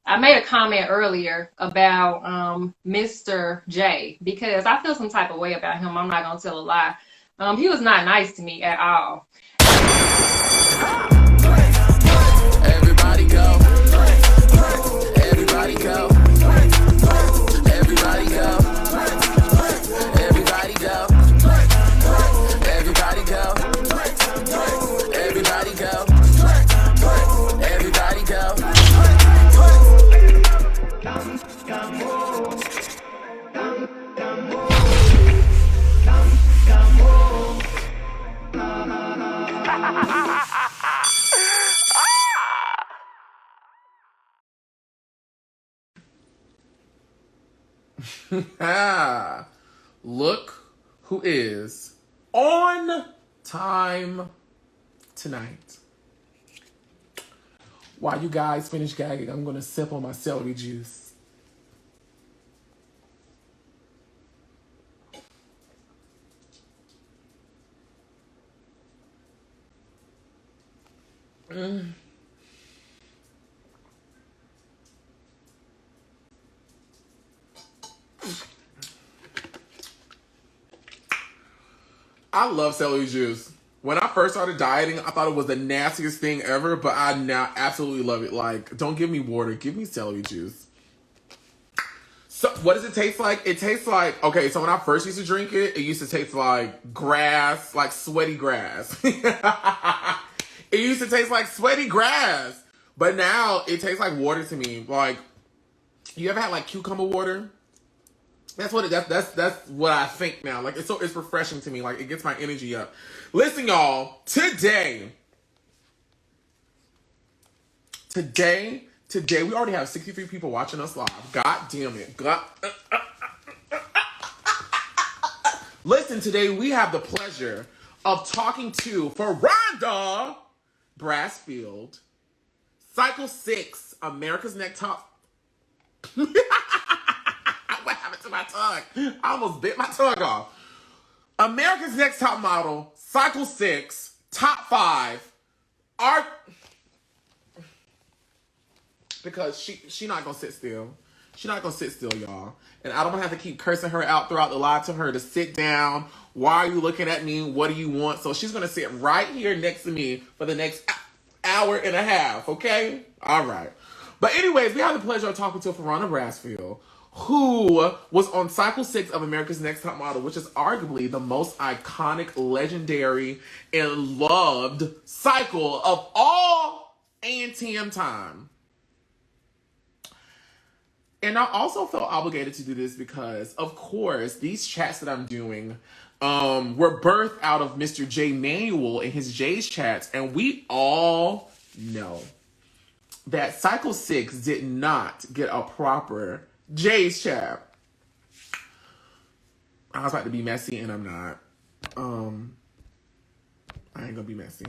I made a comment earlier about Mr. J because I feel some type of way about him. I'm not gonna tell a lie. He was not nice to me at all. Everybody go. Everybody go. Everybody go. Everybody go. Everybody go. Everybody go. Everybody go. Look who is on time tonight. While you guys finish gagging, I'm going to sip on my celery juice. I love celery juice. When I first started dieting, I thought it was the nastiest thing ever, but I now absolutely love it. Like, don't give me water, give me celery juice. So, what does it taste like? It tastes like, okay, so when I first used to drink it, it used to taste like grass, like sweaty grass. It used to taste like sweaty grass. But now, it tastes like water to me. Like, you ever had like cucumber water? That's what that's what I think now. Like, it's refreshing to me. Like, it gets my energy up. Listen, y'all. Today, we already have 63 people watching us live. God damn it. Listen, today we have the pleasure of talking to Furonda Brasfield, Cycle 6, America's Next Top. What happened to my tongue? I almost bit my tongue off. America's Next Top Model, Cycle 6, Top 5, art. Because she not gonna sit still. She not gonna sit still, y'all. And I don't have to keep cursing her out throughout the live. Tell her to sit down. Why are you looking at me? What do you want? So she's gonna sit right here next to me for the next hour and a half, okay? All right. But anyways, we have the pleasure of talking to Furonda Brasfield, who was on Cycle 6 of America's Next Top Model, which is arguably the most iconic, legendary, and loved cycle of all A&TM time. And I also felt obligated to do this because, of course, these chats that I'm doing were birthed out of Mr. J. Manuel and his J's chats. And we all know that Cycle 6 did not get a proper J's chat. I was about to be messy, and I'm not. I ain't gonna be messy.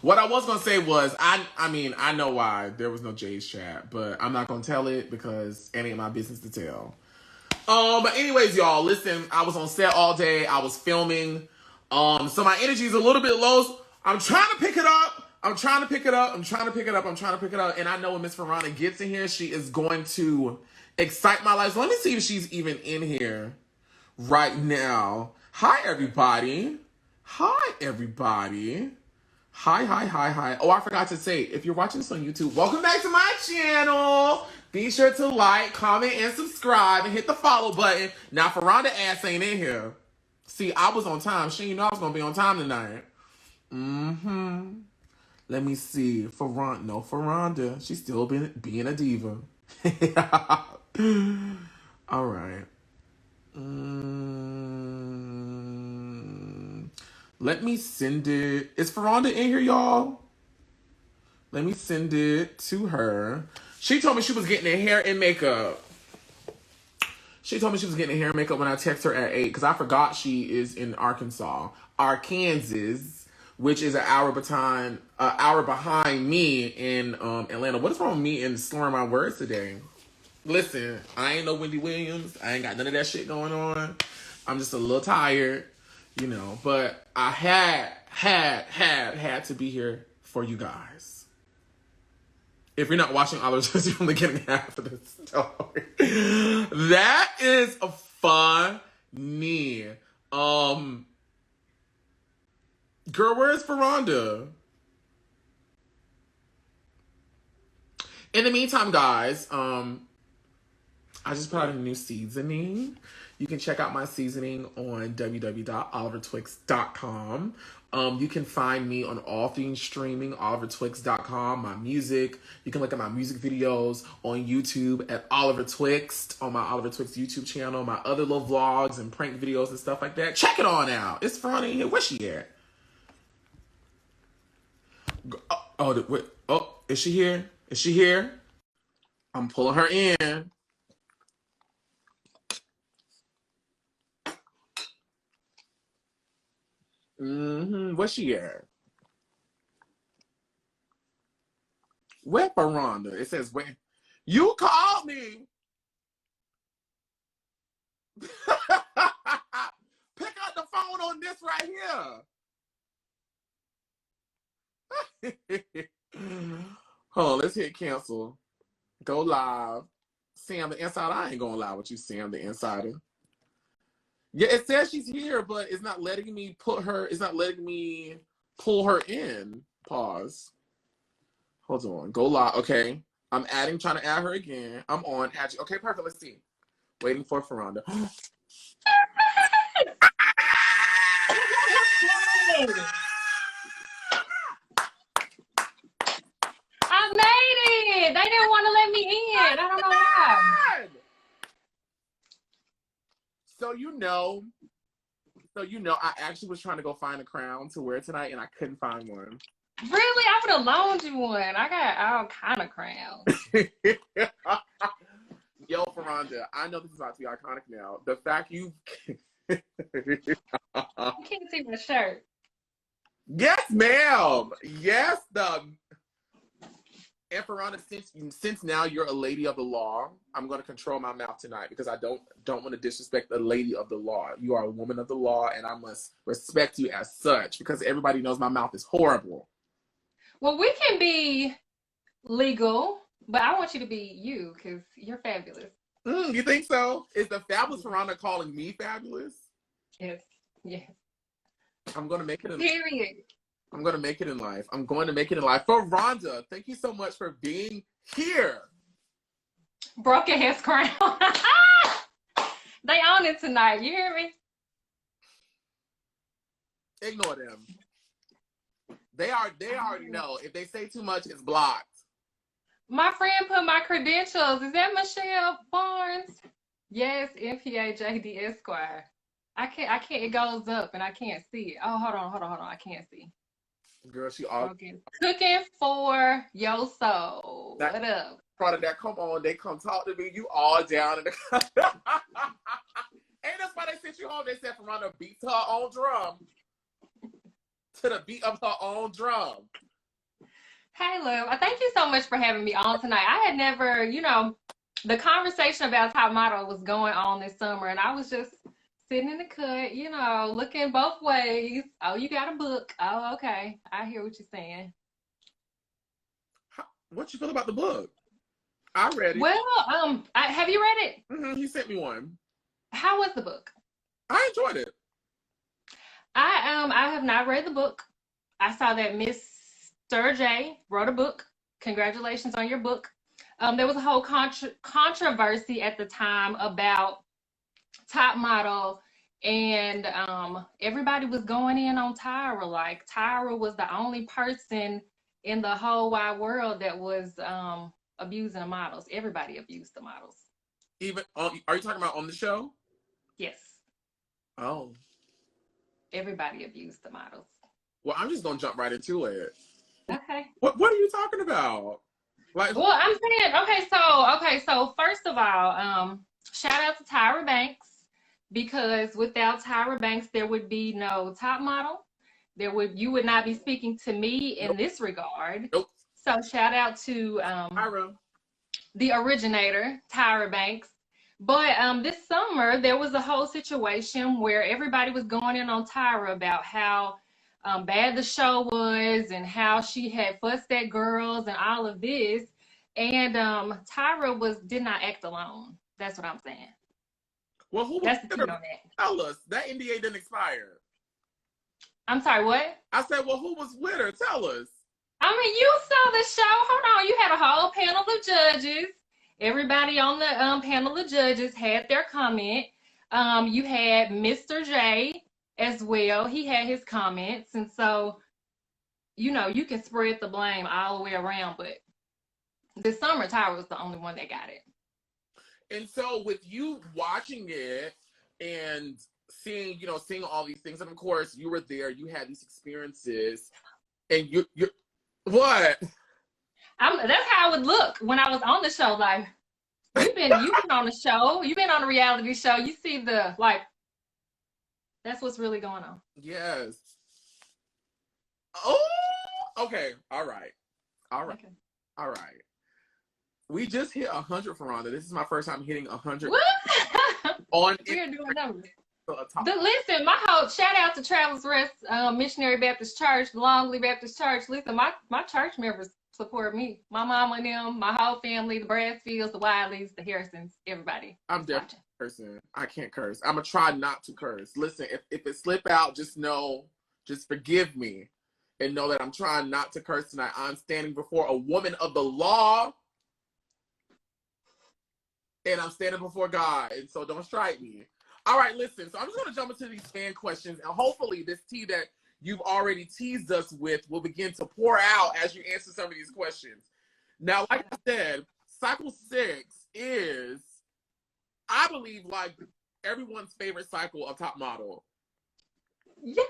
What I was gonna say was, I mean, I know why there was no Jay's chat, but I'm not gonna tell it because it ain't my business to tell. But anyways, y'all, listen, I was on set all day. I was filming. So my energy is a little bit low. I'm trying to pick it up. And I know when Miss Ferrando gets in here, she is going to excite my life. So let me see if she's even in here right now. Hi, everybody. Hi. Oh, I forgot to say, if you're watching this on YouTube, welcome back to my channel. Be sure to like, comment, and subscribe, and hit the follow button. Now, Furonda ass ain't in here. See, I was on time. She didn't know I was going to be on time tonight. Let me see. Furonda. She's still being a diva. All right. Let me send it. Is Furonda in here, y'all? Let me send it to her. She told me she was getting her hair and makeup. When I text her at 8 because I forgot she is in Arkansas, which is an hour behind me in Atlanta. What is wrong with me and slurring my words today? Listen, I ain't no Wendy Williams. I ain't got none of that shit going on. I'm just a little tired, but I had to be here for you guys. If you're not watching Oliver Twixt, you're only getting half of this story. That is funny. Girl, where's Ferrando? In the meantime, guys, I just put out a new seasoning. You can check out my seasoning on www.olivertwixt.com. You can find me on all things streaming, olivertwixt.com, my music. You can look at my music videos on YouTube at Oliver Twixt, on my Oliver Twixt YouTube channel, my other little vlogs and prank videos and stuff like that. Check it on out. It's funny here. Where's she at? Is she here? Is she here? I'm pulling her in. Where's she at? Where Ferrando? It says where. You called me. Pick up the phone on this right here. Hold on, let's hit cancel. Go live. Sam the Insider. I ain't gonna lie with you, Sam the Insider. Yeah, it says she's here, but it's not letting me pull her in. Pause. Hold on. Go live. Okay. I'm trying to add her again. I'm on. Okay, perfect. Let's see. Waiting for Ferrando. I made it. They didn't want to let me in. I don't know why. So I actually was trying to go find a crown to wear tonight, and I couldn't find one. Really? I would have loaned you one. I got all kind of crowns. Yo, Furonda, I know this is about to be iconic now. The fact you You can't see my shirt. Yes, ma'am. Yes, and Ferrando, since now you're a lady of the law, I'm going to control my mouth tonight because I don't want to disrespect a lady of the law. You are a woman of the law, and I must respect you as such because everybody knows my mouth is horrible. Well, we can be legal, but I want you to be you because you're fabulous. You think so? Is the fabulous Ferrando calling me fabulous? Yes. Yes. I'm going to make it in Period. I'm going to make it in life. I'm going to make it in life. Ferrando, thank you so much for being here. Broken his crown. They own it tonight. You hear me? Ignore them. They already know. If they say too much, it's blocked. My friend put my credentials. Is that Michelle Barnes? Yes, MPA JD Esquire. I can't. It goes up and I can't see it. Oh, hold on. I can't see. Girl, she all cooking for your soul. What up? Part of that. Come on, they come talk to me. You all down in the. Ain't that's why they sent you home. They said Ferrando beats her own drum to the beat of her own drum. Hey, Lou. Thank you so much for having me on tonight. I had never, the conversation about Top Model was going on this summer, and I was just sitting in the cut, looking both ways. Oh, you got a book. Oh, okay. I hear what you're saying. What you feel about the book? I read it. Well, have you read it? You sent me one. How was the book? I enjoyed it. I have not read the book. I saw that Mr. J wrote a book. Congratulations on your book. There was a whole controversy at the time about Top Model, and everybody was going in on Tyra. Like Tyra was the only person in the whole wide world that was abusing the models. Everybody abused the models. Even are you talking about on the show? Yes. Oh. Everybody abused the models. Well, I'm just gonna jump right into it. Okay. What are you talking about? Like, well, I'm saying, so first of all, shout out to Tyra Banks, because without Tyra Banks, there would be no Top Model. You would not be speaking to me in this regard. Nope. So shout out to Tyra, the originator, Tyra Banks. But this summer, there was a whole situation where everybody was going in on Tyra about how bad the show was and how she had fussed at girls and all of this. And Tyra did not act alone. That's what I'm saying. Well, who was That's the tea on that. Tell us. That NDA didn't expire. I'm sorry, what? I said, well, who was with her? Tell us. I mean, you saw the show. Hold on. You had a whole panel of judges. Everybody on the panel of judges had their comment. You had Mr. J as well. He had his comments. And so, you know, you can spread the blame all the way around. But this summer, Tyra was the only one that got it. And so with you watching it and seeing all these things, and of course you were there, you had these experiences, and you're what? That's how I would look when I was on the show. Like, you've been on the show, you've been on a reality show, you see that's what's really going on. Yes. Oh, okay. All right. Okay. All right. We just hit 100, Ferrando. This is my first time hitting 100 on We're doing numbers. top. Listen, my whole shout out to Travelers Rest Missionary Baptist Church, Longley Baptist Church. Listen, my church members support me. My mom and them, my whole family, the Brasfields, the Wileys, the Harrisons, everybody. I'm definitely a person. I can't curse. I'm gonna try not to curse. Listen, if it slip out, just forgive me, and know that I'm trying not to curse tonight. I'm standing before a woman of the law, and I'm standing before God, and so don't strike me. All right, listen. So I'm just gonna jump into these fan questions, and hopefully this tea that you've already teased us with will begin to pour out as you answer some of these questions. Now, like I said, cycle 6 is, I believe, like everyone's favorite cycle of Top Model. Yes,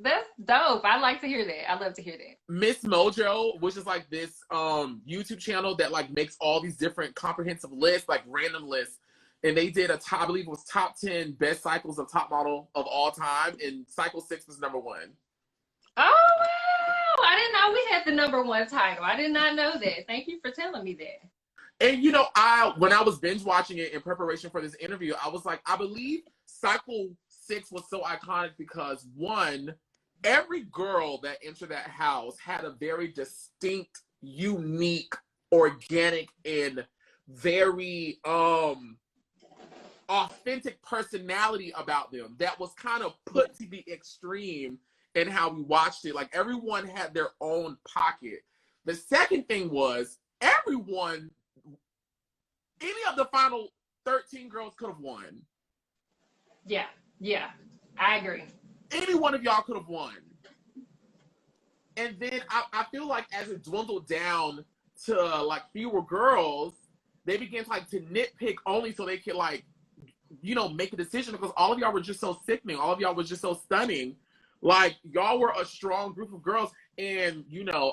that's dope. I like to hear that. I love to hear that. Miss Mojo, which is like this YouTube channel that like makes all these different comprehensive lists, like random lists. And they did I believe it was top 10 best cycles of Top Model of all time, and cycle 6 was number 1. Oh wow! I didn't know we had the number 1 title. I did not know that. Thank you for telling me that. And when I was binge watching it in preparation for this interview, I was like, I believe cycle 6 was so iconic because, one, every girl that entered that house had a very distinct, unique, organic, and very authentic personality about them that was kind of put to the extreme in how we watched it. Like, everyone had their own pocket. The second thing was, any of the final 13 girls could have won. Yeah, I agree. Any one of y'all could have won. And then I feel like as it dwindled down to like fewer girls, they began to nitpick only so they could make a decision, because all of y'all were just so sickening. All of y'all was just so stunning. Like, y'all were a strong group of girls. And,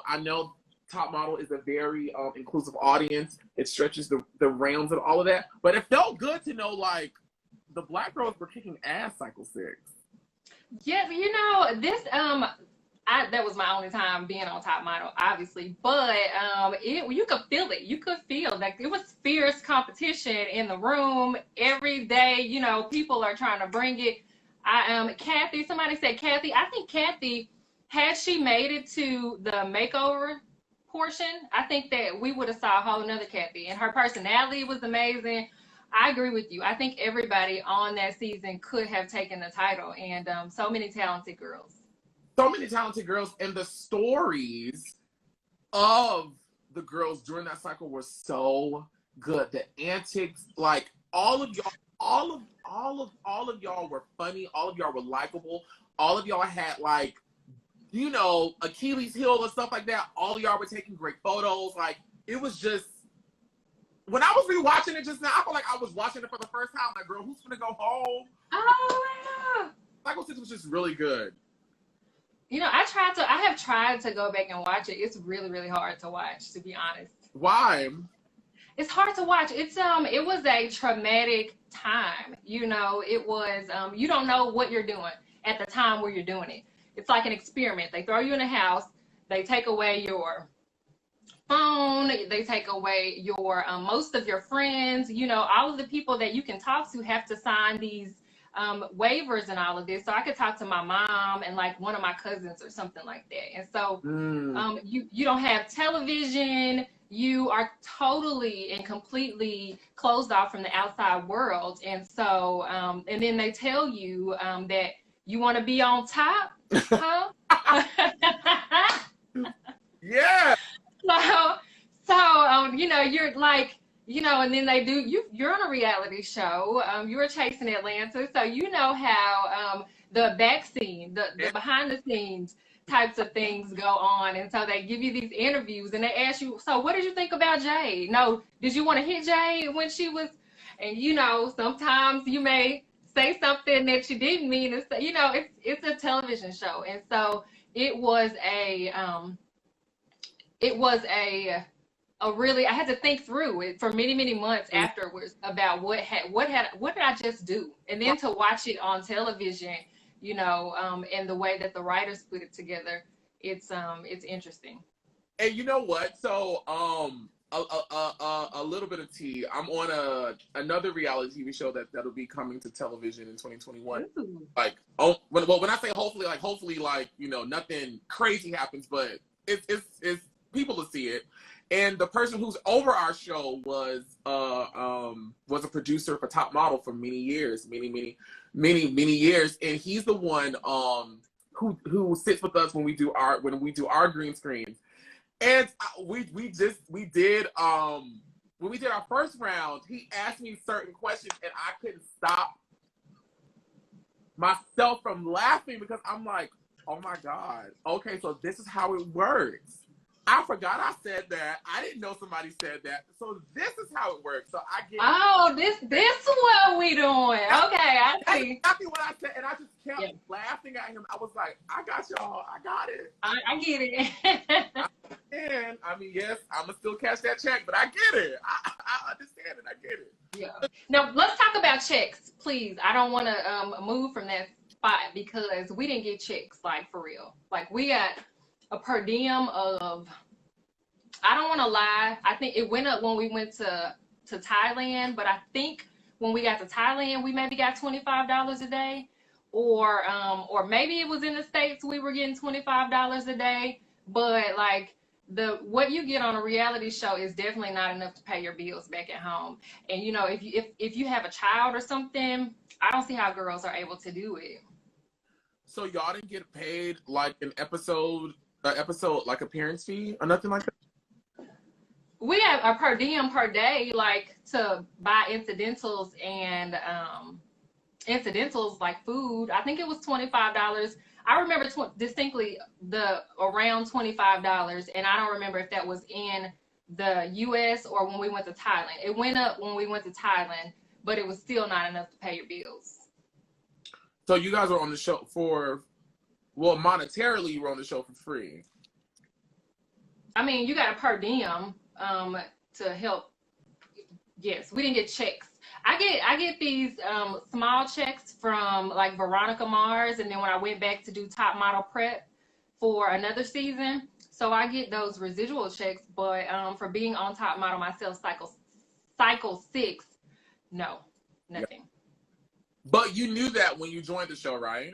I know Top Model is a very inclusive audience. It stretches the realms and all of that. But it felt good to know, like, the Black girls were kicking ass cycle 6. Yeah, this that was my only time being on Top Model, obviously, but you could feel it. You could feel like it was fierce competition in the room every day. People are trying to bring it. Kathy, somebody said Kathy. I think Kathy, had she made it to the makeover portion, I think that we would have saw a whole nother Kathy, and her personality was amazing. I agree with you. I think everybody on that season could have taken the title, and so many talented girls. So many talented girls, and the stories of the girls during that cycle were so good. The antics, like all of y'all were funny. All of y'all were likable. All of y'all had Achilles heel and stuff like that. All of y'all were taking great photos. Like, it was just, when I was rewatching it just now, I felt like I was watching it for the first time. Like, girl, who's gonna go home? Oh yeah. Cycle 6 was just really good. I have tried to go back and watch it. It's really, really hard to watch, to be honest. Why? It's hard to watch. It was a traumatic time. It was, you don't know what you're doing at the time where you're doing it. It's like an experiment. They throw you in a house, they take away your phone, they take away your, most of your friends, all of the people that you can talk to have to sign these waivers and all of this. So I could talk to my mom and like one of my cousins or something like that. And so you don't have television, you are totally and completely closed off from the outside world. And so, and then they tell you that you want to be on top, huh? Yeah. So, you know, you're like, you know, and then they do, you're on a reality show. You were chasing Atlanta. So you know how the back scene, the behind the scenes types of things go on. And so they give you these interviews and they ask you, so what did you think about Jade? No, did you want to hit Jade when she was, and you know, sometimes you may say something that you didn't mean. And so, you know, it's a television show. And so it was a really, I had to think through it for many, many months afterwards about what did I just do? And then to watch it on television, you know, and the way that the writers put it together, it's interesting. And you know what? So, a little bit of tea. I'm on another reality TV show that'll be coming to television in 2021. Ooh. Like, oh, when I say hopefully, like, you know, nothing crazy happens, but it's people to see it. And the person who's over our show was a producer for Top Model for many years, many years, and he's the one who sits with us when we do our green screens. And when we did our first round, he asked me certain questions, and I couldn't stop myself from laughing because I'm like, oh my God, okay, so this is how it works. I forgot I said that. I didn't know somebody said that. So this is how it works. So I get. Oh, this what we doing? Okay, I see. Exactly what I said, and I just kept laughing at him. I was like, I got y'all. I got it. I get it. And I mean, yes, I'm gonna still cash that check, but I get it. I understand it. I get it. Yeah. Now let's talk about checks, please. I don't want to move from that spot because we didn't get checks, like for real. Like we got a per diem of, I don't want to lie, I think it went up when we went to Thailand, but I think when we got to Thailand, we maybe got $25 a day, or maybe it was in the States we were getting $25 a day, but like what you get on a reality show is definitely not enough to pay your bills back at home. And you know, if you have a child or something, I don't see how girls are able to do it. So y'all didn't get paid like an episode like appearance fee or nothing like that? We have a per diem per day, like to buy incidentals and incidentals like food. I think it was $25. I remember distinctly around $25, and I don't remember if that was in the U.S. or when we went to Thailand. It went up when we went to Thailand, but it was still not enough to pay your bills. So you guys were on the show monetarily you were on the show for free. I mean, you got a per diem to help. Yes, we didn't get checks. I get these small checks from like Veronica Mars, and then when I went back to do Top Model prep for another season, so I get those residual checks. But for being on Top Model myself, cycle 6, no, nothing. But you knew that when you joined the show, right?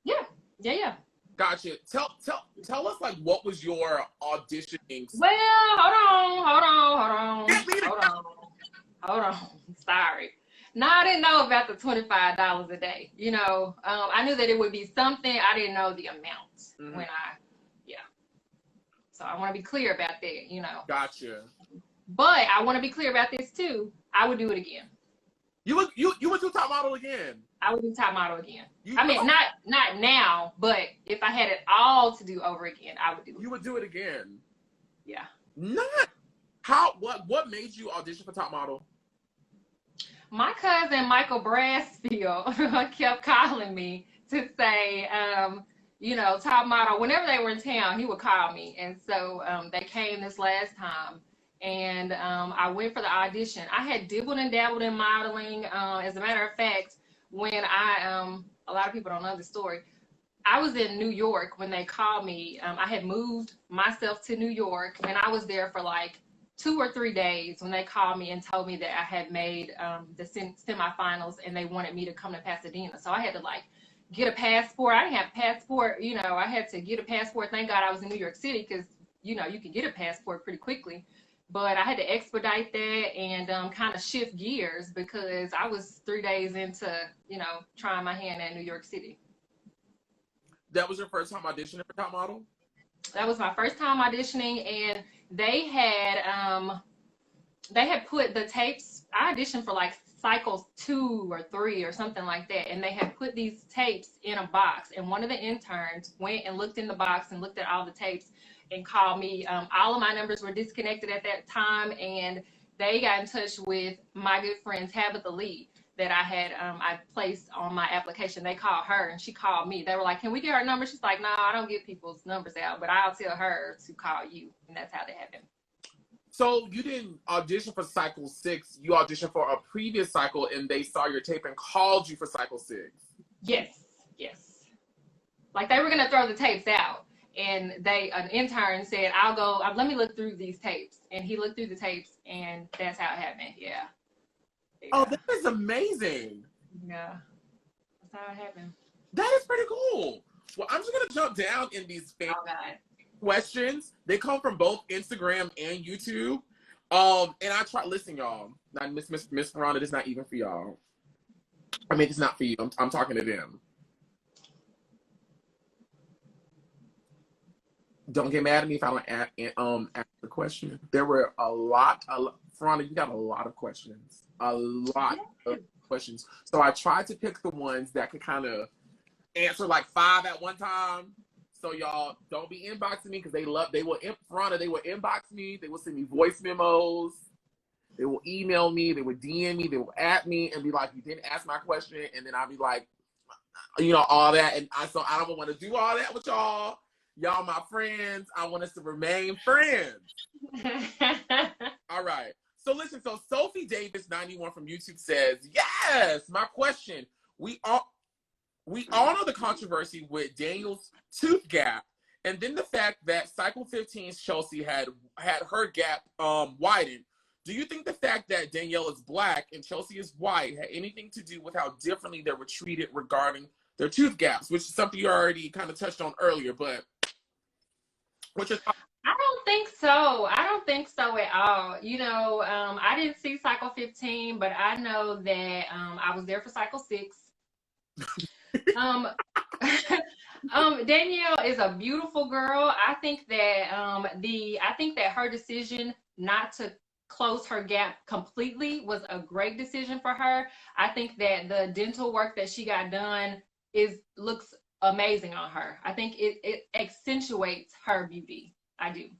Yeah. Gotcha. Tell us, like, what was your auditioning? Well, hold on. Sorry. No, I didn't know about the $25 a day. You know, I knew that it would be something. I didn't know the amount when so I want to be clear about that, you know. Gotcha. But I want to be clear about this too. I would do it again. You would do Top Model again? I would do Top Model again. I mean, not now, but if I had it all to do over again, I would do it. You would do it again? Yeah. What made you audition for Top Model? My cousin Michael Brasfield kept calling me to say, you know, Top Model, whenever they were in town, he would call me. And so they came this last time. And I went for the audition. I had dibbled and dabbled in modeling. As a matter of fact, when a lot of people don't know the story, I was in New York when they called me. I had moved myself to New York, and I was there for like 2 or 3 days when they called me and told me that I had made the semifinals, and they wanted me to come to Pasadena. So I had to like get a passport. I didn't have a passport, you know. I had to get a passport. Thank God I was in New York City because, you know, you can get a passport pretty quickly. but I had to expedite that and kind of shift gears because I was 3 days into, trying my hand at New York City. That was your first time auditioning for Top Model? That was my first time auditioning, and they had put the tapes. I auditioned for like cycles 2 or 3 or something like that, and they had put these tapes in a box, and one of the interns went and looked in the box and looked at all the tapes and called me. All of my numbers were disconnected at that time, and they got in touch with my good friend Tabitha Lee that I placed on my application. They called her and she called me. They were like, "Can we get her number?" She's like, "No, I don't give people's numbers out, but I'll tell her to call you." And that's how that happened. So you didn't audition for cycle 6, you auditioned for a previous cycle and they saw your tape and called you for cycle 6. Yes. Like they were gonna throw the tapes out, and an intern said, "I'll go, let me look through these tapes." And he looked through the tapes, and that's how it happened. Yeah. Oh, that is amazing. Yeah. That's how it happened. That is pretty cool. Well, I'm just gonna jump down in these questions. They come from both Instagram and YouTube. And I try, listen, y'all. Not Miss Ferrando, it's not even for y'all. I mean, it's not for you. I'm talking to them. Don't get mad at me if I don't ask the question. There were a lot. Ferrando, you got a lot of questions. A lot of questions. So I tried to pick the ones that could kind of answer like 5 at one time. So y'all don't be inboxing me because they will inbox me, they will send me voice memos, they will email me, they will DM me, they will at me and be like, "You didn't ask my question," and then I'll be like, all that. And so I don't want to do all that with y'all. Y'all my friends. I want us to remain friends. All right. So listen, so Sophie Davis 91 from YouTube says, "Yes, my question. We all know the controversy with Daniel's tooth gap, and then the fact that Cycle 15's Chelsea had her gap widened. Do you think the fact that Danielle is Black and Chelsea is white had anything to do with how differently they were treated regarding their tooth gaps?" Which is something you already kind of touched on earlier, but what's your thought? I don't think so. I don't think so at all. I didn't see Cycle 15, but I know that I was there for Cycle 6. Danielle is a beautiful girl. I think that her decision not to close her gap completely was a great decision for her. I think that the dental work that she got done looks amazing on her. I think it accentuates her beauty. I do.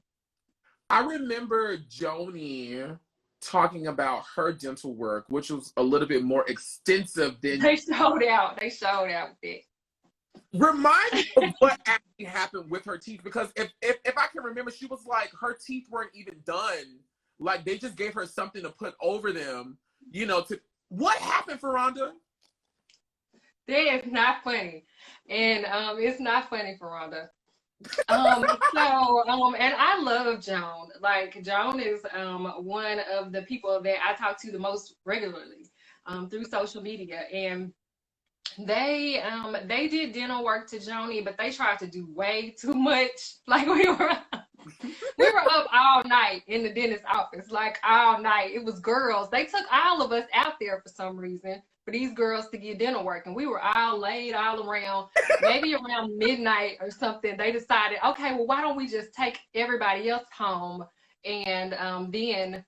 I remember Joanie talking about her dental work, which was a little bit more extensive than They showed out with it. Remind me of what actually happened with her teeth, because if I can remember, she was like, her teeth weren't even done. Like they just gave her something to put over them, what happened, Ferrando? That is not funny. And it's not funny, Ferrando. And I love Joan. Like Joan is one of the people that I talk to the most regularly through social media, and they did dental work to Joanie, but they tried to do way too much. Like we were up all night in the dentist's office, like all night. It was girls. They took all of us out there for some reason for these girls to get dental work, and we were all laid all around. Maybe around midnight or something, they decided, okay, well, why don't we just take everybody else home and then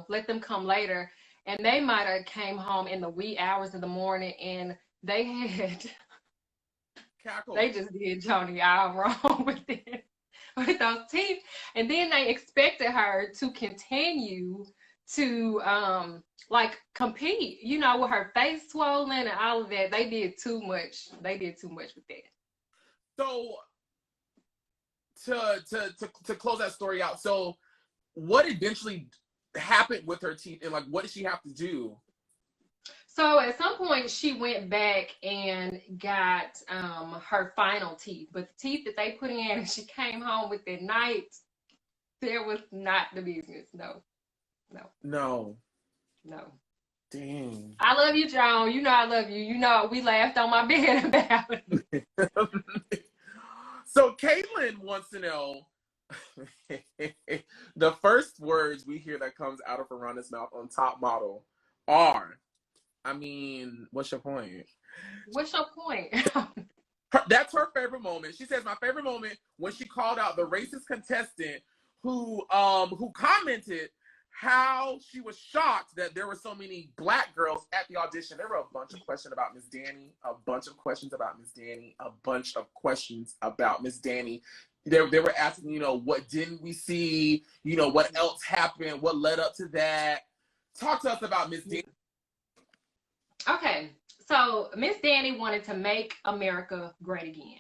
let them come later. And they might have came home in the wee hours of the morning, and they just did Joanie all wrong with those teeth. And then they expected her to continue to compete, with her face swollen and all of that. They did too much. They did too much with that. So to close that story out, so what eventually happened with her teeth, and like what did she have to do? So at some point she went back and got her final teeth, but the teeth that they put in and she came home with that night, there was not the business. No. Dang. I love you, Joan. I love you. We laughed on my bed about it. So Caitlin wants to know, The first words we hear that comes out of Furonda's mouth on Top Model are, I mean, what's your point? What's your point? That's her favorite moment. She says, my favorite moment when she called out the racist contestant who commented how she was shocked that there were so many black girls at the audition. There were a bunch of questions about Miss Dani, a bunch of questions about Miss Dani, a bunch of questions about Miss Dani. They were asking, you know, what didn't we see? You know, what else happened? What led up to that? Talk to us about Miss Dani. Okay, so Miss Dani wanted to make America great again.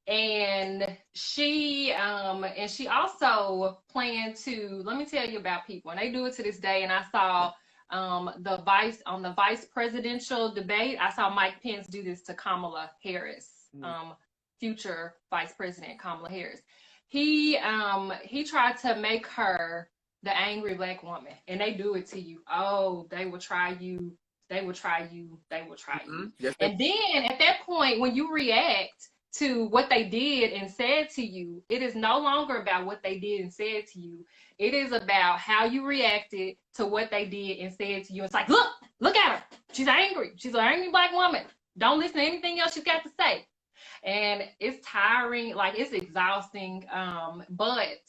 And she also planned to, let me tell you about people, and they do it to this day. And I saw the vice presidential debate, I saw Mike Pence do this to Kamala Harris, future vice president Kamala Harris. He tried to make her the angry black woman, and they do it to you. Oh, they will try you. They will try you. They will try you. Yes, and then at that point, when you react to what they did and said to you, it is no longer about what they did and said to you. It is about how you reacted to what they did and said to you. It's like, look at her. She's angry. She's an angry black woman. Don't listen to anything else she's got to say. And it's tiring, like it's exhausting. But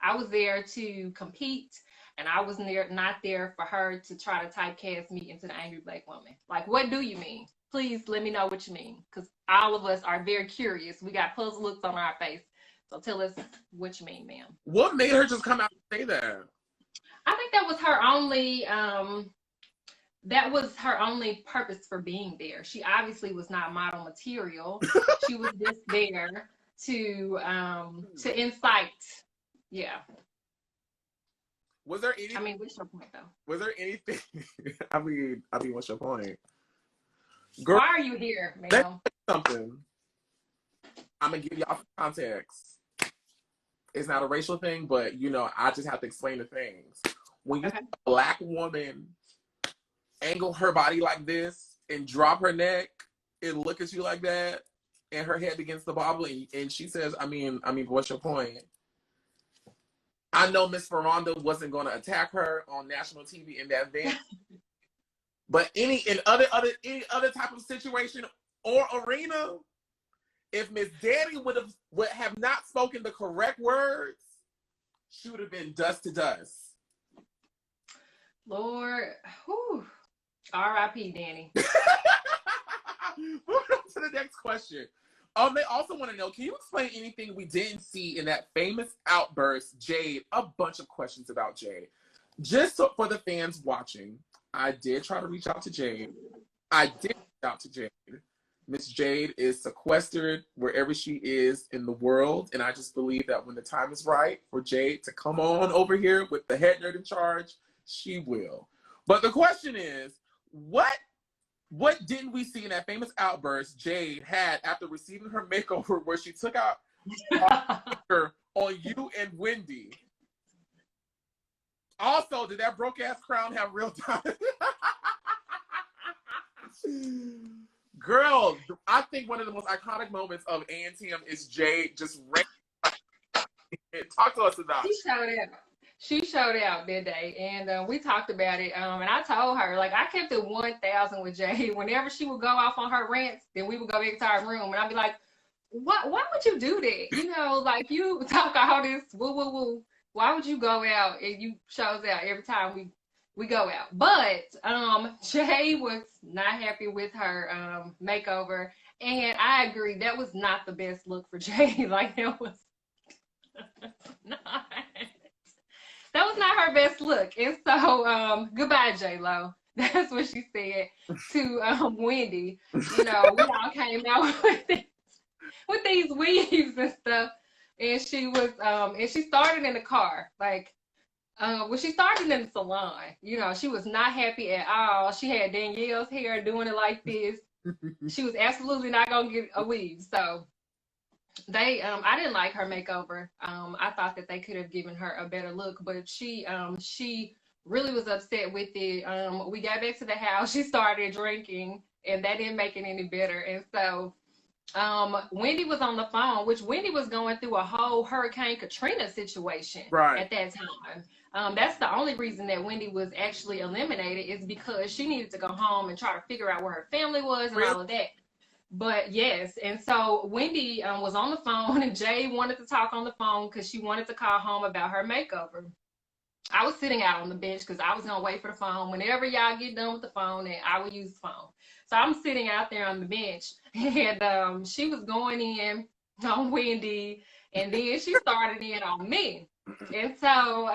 I was there to compete, and I was not there for her to try to typecast me into the angry black woman. Like, what do you mean? Please let me know what you mean, because all of us are very curious. We got puzzled looks on our face. So tell us what you mean, ma'am. What made her just come out and say that? I think that was her only purpose for being there. She obviously was not model material. She was just there to incite. Yeah. Was there any? I mean, what's your point though? Was there anything? I mean, what's your point? Girl, why are you here, ma'am? Something. I'm gonna give y'all context. It's not a racial thing, but you know, I just have to explain the things. When you see a black woman angle her body like this and drop her neck and look at you like that, and her head against the bobble, and she says, I mean, what's your point? I know Miss Ferrando wasn't going to attack her on national TV in that event, but any other type of situation or arena, if Miss Dani would have not spoken the correct words, she would have been dust to dust. Lord, whew. R.I.P. Dani. Moving on to the next question. They also want to know, can you explain anything we didn't see in that famous outburst, Jade? A bunch of questions about Jade. Just so, for the fans watching, I did try to reach out to Jade. Miss Jade is sequestered wherever she is in the world, and I just believe that when the time is right for Jade to come on over here with the head nerd in charge, she will. But the question is, what didn't we see in that famous outburst Jade had after receiving her makeover, where she took out her on you and Wendy? Also, did that broke ass crown have real time? Girl, I think one of the most iconic moments of ANTM is Jade just talk to us about it. She showed out that day, and we talked about it. And I told her, like, I kept it 1,000 with Jade. Whenever she would go off on her rants, then we would go back to our room, and I'd be like, why would you do that? You know, like, you talk all this woo woo woo. Why would you go out and you shows out every time we go out? But Jade was not happy with her makeover, and I agree, that was not the best look for Jade. Like, that was not. That was not her best look. And so, goodbye, J-Lo. That's what she said to Wendy. You know, we all came out with these weaves and stuff. And she was, and she started in the car. Like, she started in the salon. You know, she was not happy at all. She had Danielle's hair doing it like this. She was absolutely not going to get a weave. So, I didn't like her makeover. I thought that they could have given her a better look, but she really was upset with it. We got back to the house. She started drinking, and that didn't make it any better. And so Wendy was on the phone, which Wendy was going through a whole Hurricane Katrina situation Right. at that time. That's the only reason that Wendy was actually eliminated, is because she needed to go home and try to figure out where her family was and Really? all of that. But yes, and so Wendy was on the phone, and Jay wanted to talk on the phone because she wanted to call home about her makeover. I was sitting out on the bench because I was gonna wait for the phone. Whenever y'all get done with the phone, and I would use the phone. So I'm sitting out there on the bench, and she was going in on Wendy, and then she started in on me. And so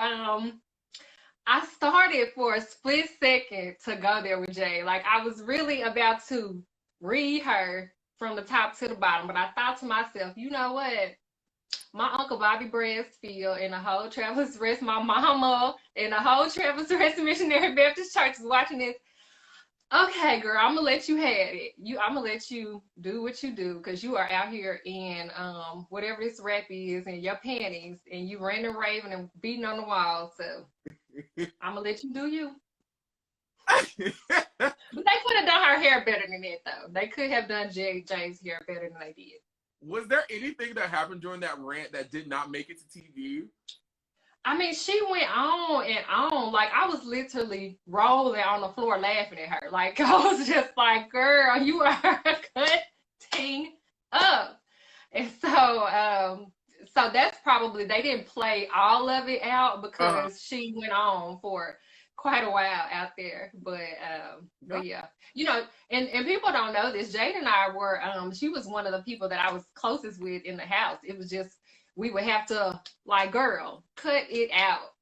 I started for a split second to go there with Jay. Like, I was really about to read her from the top to the bottom, but I thought to myself, you know what? My Uncle Bobby Brasfield and the whole Travelers Rest, my mama and the whole Travelers Rest Missionary Baptist Church is watching this. Okay, girl, I'm gonna let you have it. I'm gonna let you do what you do, because you are out here in whatever this rap is in your panties, and you ranting and raving and beating on the wall. So I'm gonna let you do you. But they could have done her hair better than that, though. They could have done Jay's hair better than they did. Was there anything that happened during that rant that did not make it to TV? I mean, she went on and on. Like, I was literally rolling on the floor laughing at her. Like, I was just like, girl, you are cutting up. And so that's probably, they didn't play all of it out because she went on for quite a while out there. But yeah, you know, and people don't know this. Jade and I were, she was one of the people that I was closest with in the house. It was just, we would have to, like, girl, cut it out.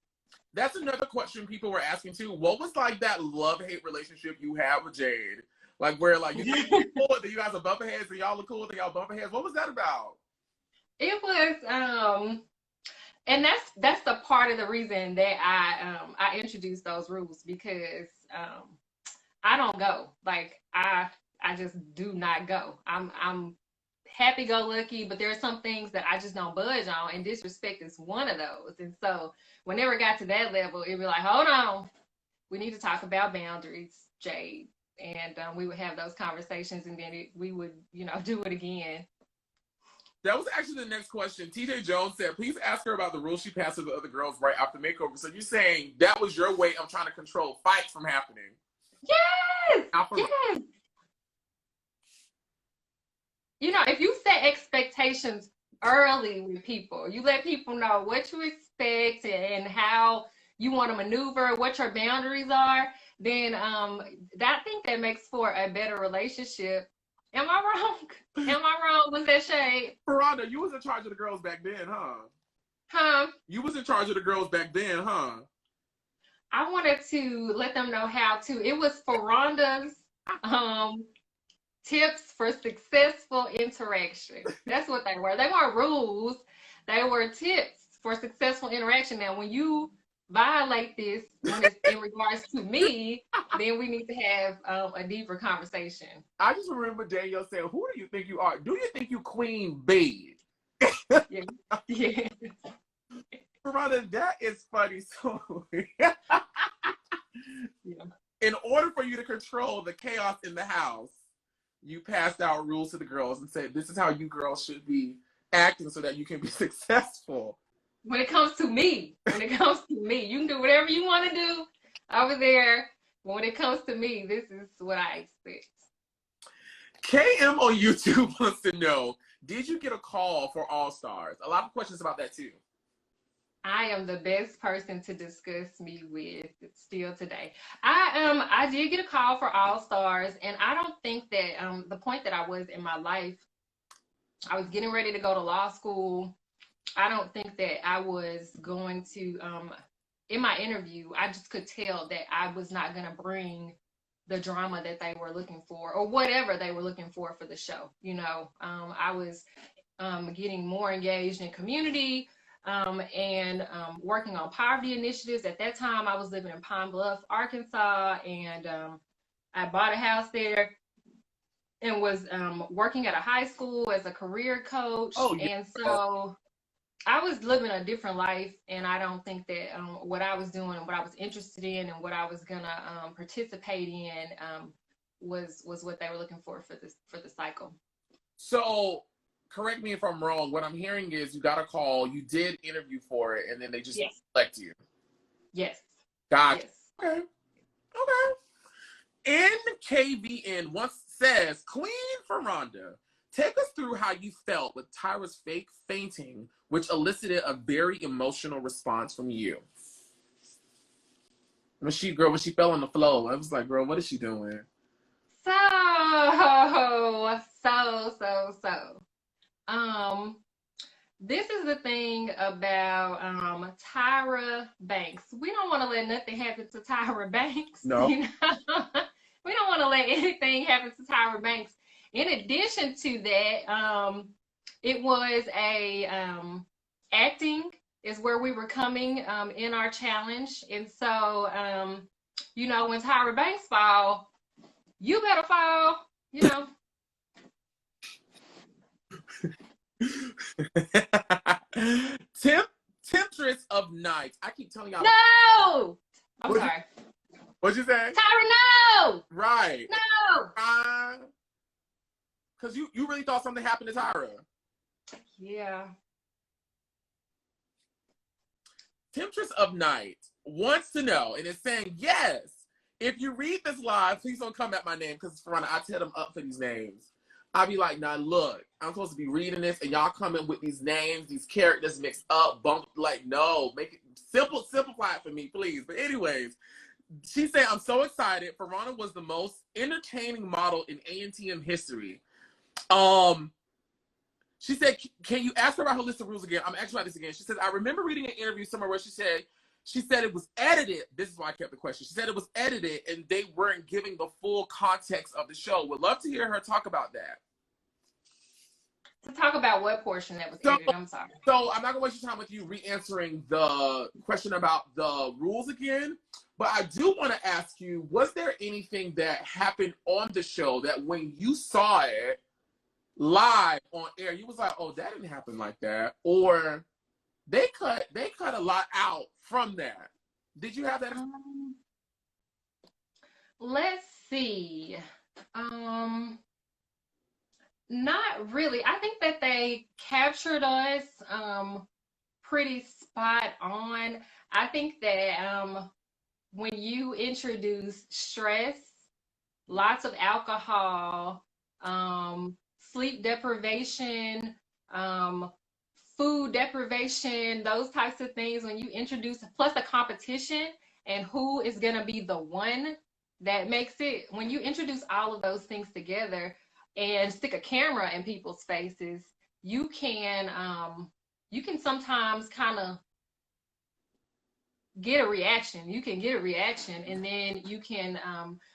That's another question people were asking too. What was like that love-hate relationship you had with Jade? Like, where like you guys are cool, then you guys are bumping heads, and y'all look cool, then y'all bumping heads. What was that about? It was and that's the part of the reason that I introduced those rules, because I don't go. Like, I just do not go. I'm happy-go-lucky, but there are some things that I just don't budge on, and disrespect is one of those. And so whenever it got to that level, it'd be like, hold on, we need to talk about boundaries, Jade. And we would have those conversations, and then we would, you know, do it again. That was actually the next question. TJ Jones said, please ask her about the rules she passed to the other girls right after makeover. So you're saying that was your way of trying to control fights from happening? Yes! Yes! You know, if you set expectations early with people, you let people know what you expect and how you want to maneuver, what your boundaries are, then I think that makes for a better relationship. Am I wrong? Am I wrong? Was that shade? Ferrando, you was in charge of the girls back then, huh? Huh? You was in charge of the girls back then, huh? I wanted to let them know how to. It was Furonda's tips for successful interaction. That's what they were. They weren't rules. They were tips for successful interaction. Now, when you violate this, when it's in regards to me, then we need to have a deeper conversation. I just remember Danielle saying, who do you think you are? Do you think you queen bee? Yeah. Yeah. Ferrando, that is funny. So Yeah. In order for you to control the chaos in the house, you passed out rules to the girls and said, this is how you girls should be acting so that you can be successful. When it comes to me, you can do whatever you want to do over there. When it comes to me, this is what I expect. KM on YouTube wants to know, did you get a call for All Stars? A lot of questions about that too. I am the best person to discuss me with still today. I did get a call for All Stars, and I don't think that the point that I was in my life, I was getting ready to go to law school. I don't think that I was going to, in my interview, I just could tell that I was not going to bring the drama that they were looking for, or whatever they were looking for the show. You know, I was getting more engaged in community and working on poverty initiatives. At that time, I was living in Pine Bluff, Arkansas, and I bought a house there and was working at a high school as a career coach. Oh, yeah. And so I was living a different life, and I don't think that what I was doing, what I was interested in, and what I was gonna participate in was what they were looking for the cycle. So, correct me if I'm wrong. What I'm hearing is you got a call, you did interview for it, and then they just Yes. select you. Yes. Gotcha. Yes. Okay. Okay. NKVN once says, Queen Ferrando, take us through how you felt with Tyra's fake fainting, which elicited a very emotional response from you. When she fell on the floor, I was like, girl, what is she doing? So. This is the thing about Tyra Banks. We don't want to let nothing happen to Tyra Banks. No. You know? We don't want to let anything happen to Tyra Banks. In addition to that, it was a acting is where we were coming in our challenge. And so, you know, when Tyra Banks fall, you better fall, you know. Temptress of Nights. I keep telling y'all. No! I'm sorry. What'd you say? Tyra, no! Right. No! Because you really thought something happened to Tyra. Yeah. Temptress of Night wants to know, and it's saying, yes, if you read this live, please don't come at my name, because Ferrando, I set them up for these names. I'll be like, nah, look, I'm supposed to be reading this, and y'all come in with these names, these characters mixed up, like, no, make it simplify it for me, please. But anyways, she said, I'm so excited. Ferrando was the most entertaining model in A&TM history. She said, can you ask her about her list of rules again? I'm asking about this again. She said, I remember reading an interview somewhere where she said it was edited. This is why I kept the question. She said it was edited and they weren't giving the full context of the show. Would love to hear her talk about that. To talk about what portion that was edited, I'm sorry. So I'm not going to waste your time with you re-answering the question about the rules again. But I do want to ask you, was there anything that happened on the show that when you saw it live on air, you was like, oh, that didn't happen like that? Or they cut a lot out from that. Did you have that? Let's see. Not really. I think that they captured us pretty spot on. I think that when you introduce stress, lots of alcohol, sleep deprivation, food deprivation, those types of things, when you introduce, plus the competition and who is going to be the one that makes it, when you introduce all of those things together and stick a camera in people's faces, you can sometimes kind of get a reaction. You can get a reaction, and then you can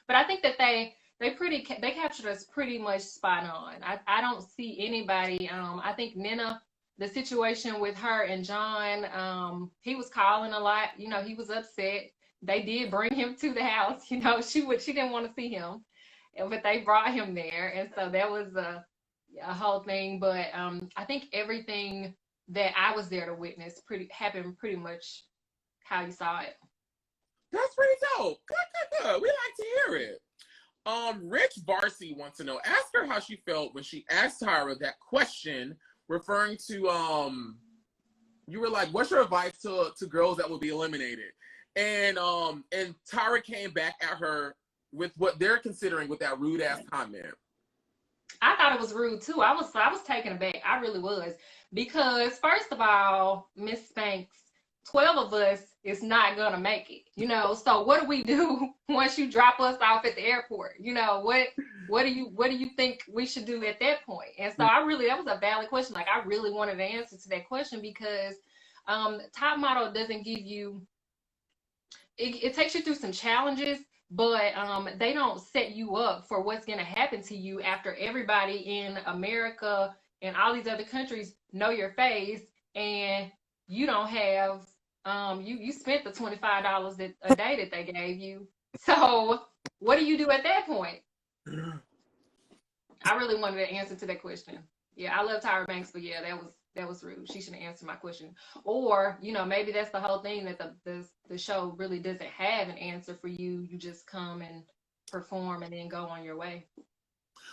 but I think that they captured us pretty much spot on. I don't see anybody. I think Nnenna, the situation with her and John, he was calling a lot. You know, he was upset. They did bring him to the house. You know, she didn't want to see him, but they brought him there, and so that was a whole thing. But I think everything that I was there to witness happened pretty much how you saw it. That's pretty dope. Good. We like to hear it. Rich Varsy wants to know, ask her how she felt when she asked Tyra that question, referring to you were like, what's your advice to girls that will be eliminated? And Tyra came back at her with what they're considering with that rude ass comment. I thought it was rude too. I was taken aback. I really was. Because first of all, Miss Banks, 12 of us is not gonna make it, you know. So what do we do once you drop us off at the airport? You know, what do you think we should do at that point? And so that was a valid question. Like, I really wanted an answer to that question, because Top Model doesn't give you, it takes you through some challenges, but they don't set you up for what's going to happen to you after everybody in America and all these other countries know your face, and you don't have you spent the $25 a day that they gave you. So what do you do at that point? I really wanted an answer to that question. Yeah, I love Tyra Banks, but yeah, that was rude. She shouldn't answer my question. Or, you know, maybe that's the whole thing, that the show really doesn't have an answer for you. You just come and perform and then go on your way.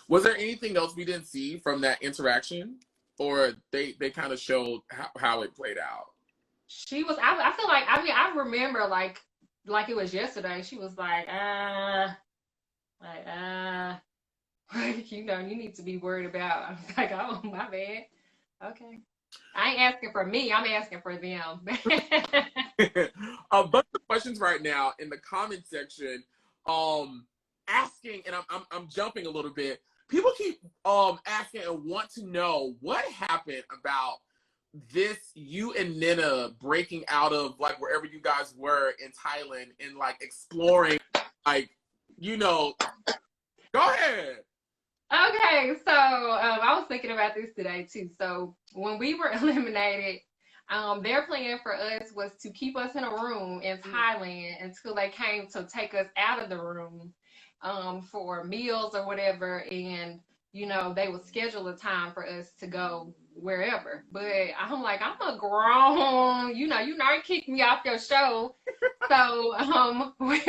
Was there anything else we didn't see from that interaction? Or they kind of showed how it played out? She was, I feel like, I mean, I remember like it was yesterday. She was like, you know, you need to be worried about. I was like, oh, my bad. Okay. I ain't asking for me. I'm asking for them. A bunch of questions right now in the comment section, asking, and I'm jumping a little bit. People keep asking and want to know what happened about this, you and Nnenna breaking out of like wherever you guys were in Thailand and like exploring, like, you know. Go ahead. Okay, so I was thinking about this today too. So when we were eliminated, their plan for us was to keep us in a room in Thailand until they came to take us out of the room for meals or whatever, and you know they would schedule a time for us to go wherever. But I'm like, I'm a grown, you know, you already kicked me off your show, so we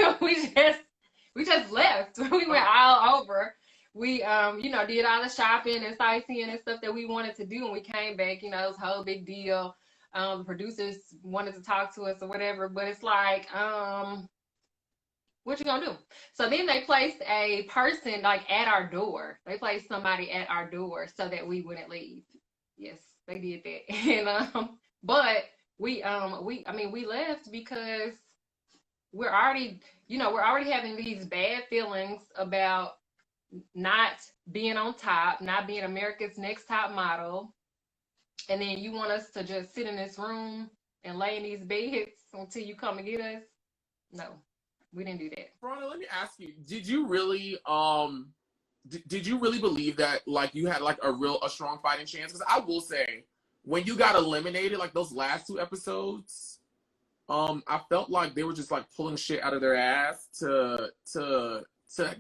just left. We went all over. We you know, did all the shopping and sightseeing and stuff that we wanted to do, and we came back. You know, it was a whole big deal. Producers wanted to talk to us or whatever, but it's like, what you gonna do? So then they placed a person like at our door. They placed somebody at our door so that we wouldn't leave. Yes, they did that. And but I mean we left because we're already, you know, we're already having these bad feelings about not being on top, not being America's Next Top Model. And then you want us to just sit in this room and lay in these beds until you come and get us? No, we didn't do that. Ferrando, let me ask you, did you really did you really believe that like you had like a strong fighting chance? Because I will say, when you got eliminated, like those last 2 episodes, I felt like they were just like pulling shit out of their ass to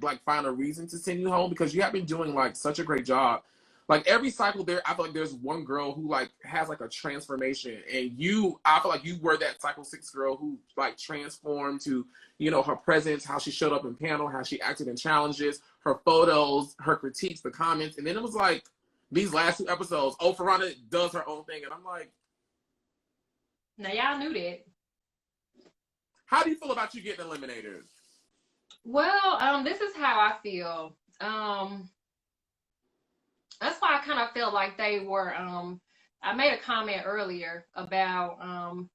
like find a reason to send you home, because you have been doing like such a great job. Like every cycle there, I feel like there's one girl who like has like a transformation, and I feel like you were that cycle 6 girl who like transformed to, you know, her presence, how she showed up in panel, how she acted in challenges, her photos, her critiques, the comments. And then it was like these last 2 episodes, oh, Ferrando does her own thing. And I'm like, now y'all knew that. How do you feel about you getting eliminated? Well, this is how I feel. That's why I kind of felt like they were, I made a comment earlier about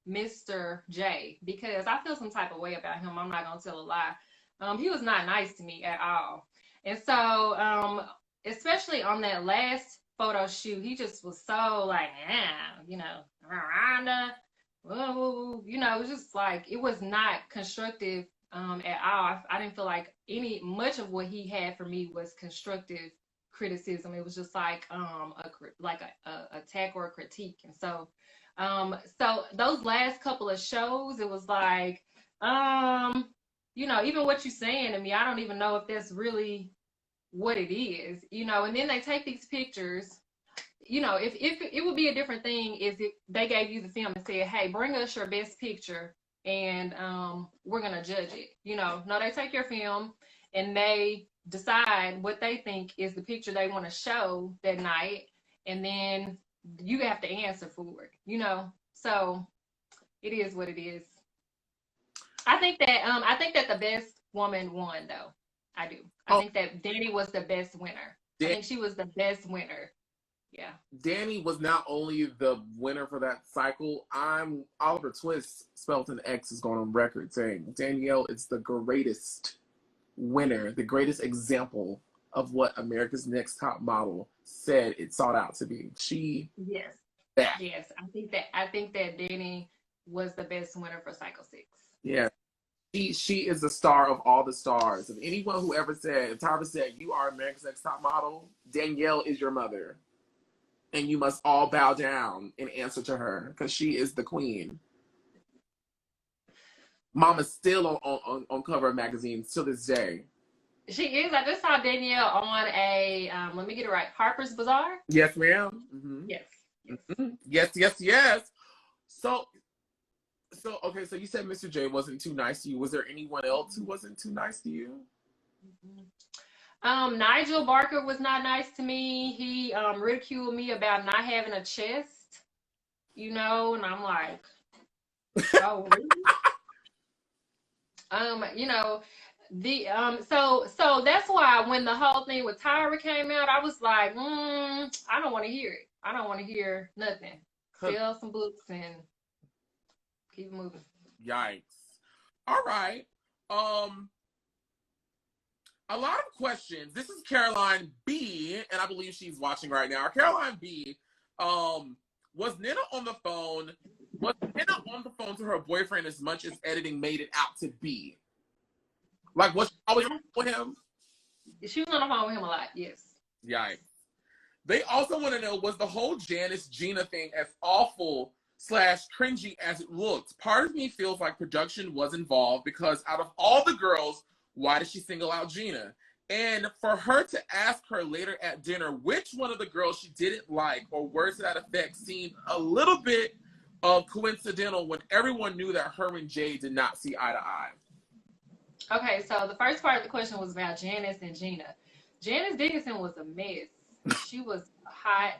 Mr. J, because I feel some type of way about him. I'm not going to tell a lie. He was not nice to me at all. And so, especially on that last photo shoot, he just was so like, you know, Miranda, you know, it was just like, it was not constructive at all. I didn't feel like much of what he had for me was constructive criticism. It was just like a attack or a critique. And so so those last couple of shows, it was like, you know, even what you're saying to me, I don't even know if that's really what it is, you know. And then they take these pictures, you know, if it would be a different thing is if they gave you the film and said, hey, bring us your best picture and we're gonna judge it. You know, no, they take your film and they decide what they think is the picture they want to show that night, and then you have to answer for it, you know. So it is what it is. I think that the best woman won, though. I do. I think that Dani was the best winner. I think she was the best winner. Yeah. Dani was not only the winner for that cycle. Oliver Twixt, spelled an X, is going on record saying Danielle is the greatest winner, the greatest example of what America's Next Top Model said it sought out to be. Yes. I think that Dani was the best winner for cycle 6. Yeah. She is the star of all the stars. If anyone who ever said, if Tyra said, you are America's Next Top Model, Danielle is your mother. And you must all bow down in answer to her, because she is the queen. Mama's still on cover of magazines to this day. She is. I just saw Danielle on a, let me get it right, Harper's Bazaar? Yes, ma'am. Mm-hmm. Yes. Mm-hmm. Yes. So, okay, so you said Mr. J wasn't too nice to you. Was there anyone else who wasn't too nice to you? Nigel Barker was not nice to me. He ridiculed me about not having a chest, and I'm like, oh, really? So that's why when the whole thing with Tyra came out, I was like, I don't want to hear it. I don't want to hear nothing. Sell some books and keep moving. Yikes. All right. A lot of questions. This is Caroline B, and I believe she's watching right now. Caroline B, was Nnenna on the phone? Was Nnenna on the phone to her boyfriend as much as editing made it out to be? Like, was she always on the phone with him? She was on the phone with him a lot, yes. Yikes. They also want to know, was the whole Janice Gina thing as awful / cringy as it looked? Part of me feels like production was involved because out of all the girls, why did she single out Gina? And for her to ask her later at dinner which one of the girls she didn't like or words to that effect seemed a little bit coincidental when everyone knew that her and Jade did not see eye to eye. Okay, so the first part of the question was about Janice and Gina. Janice Dickenson was a mess. She was hot,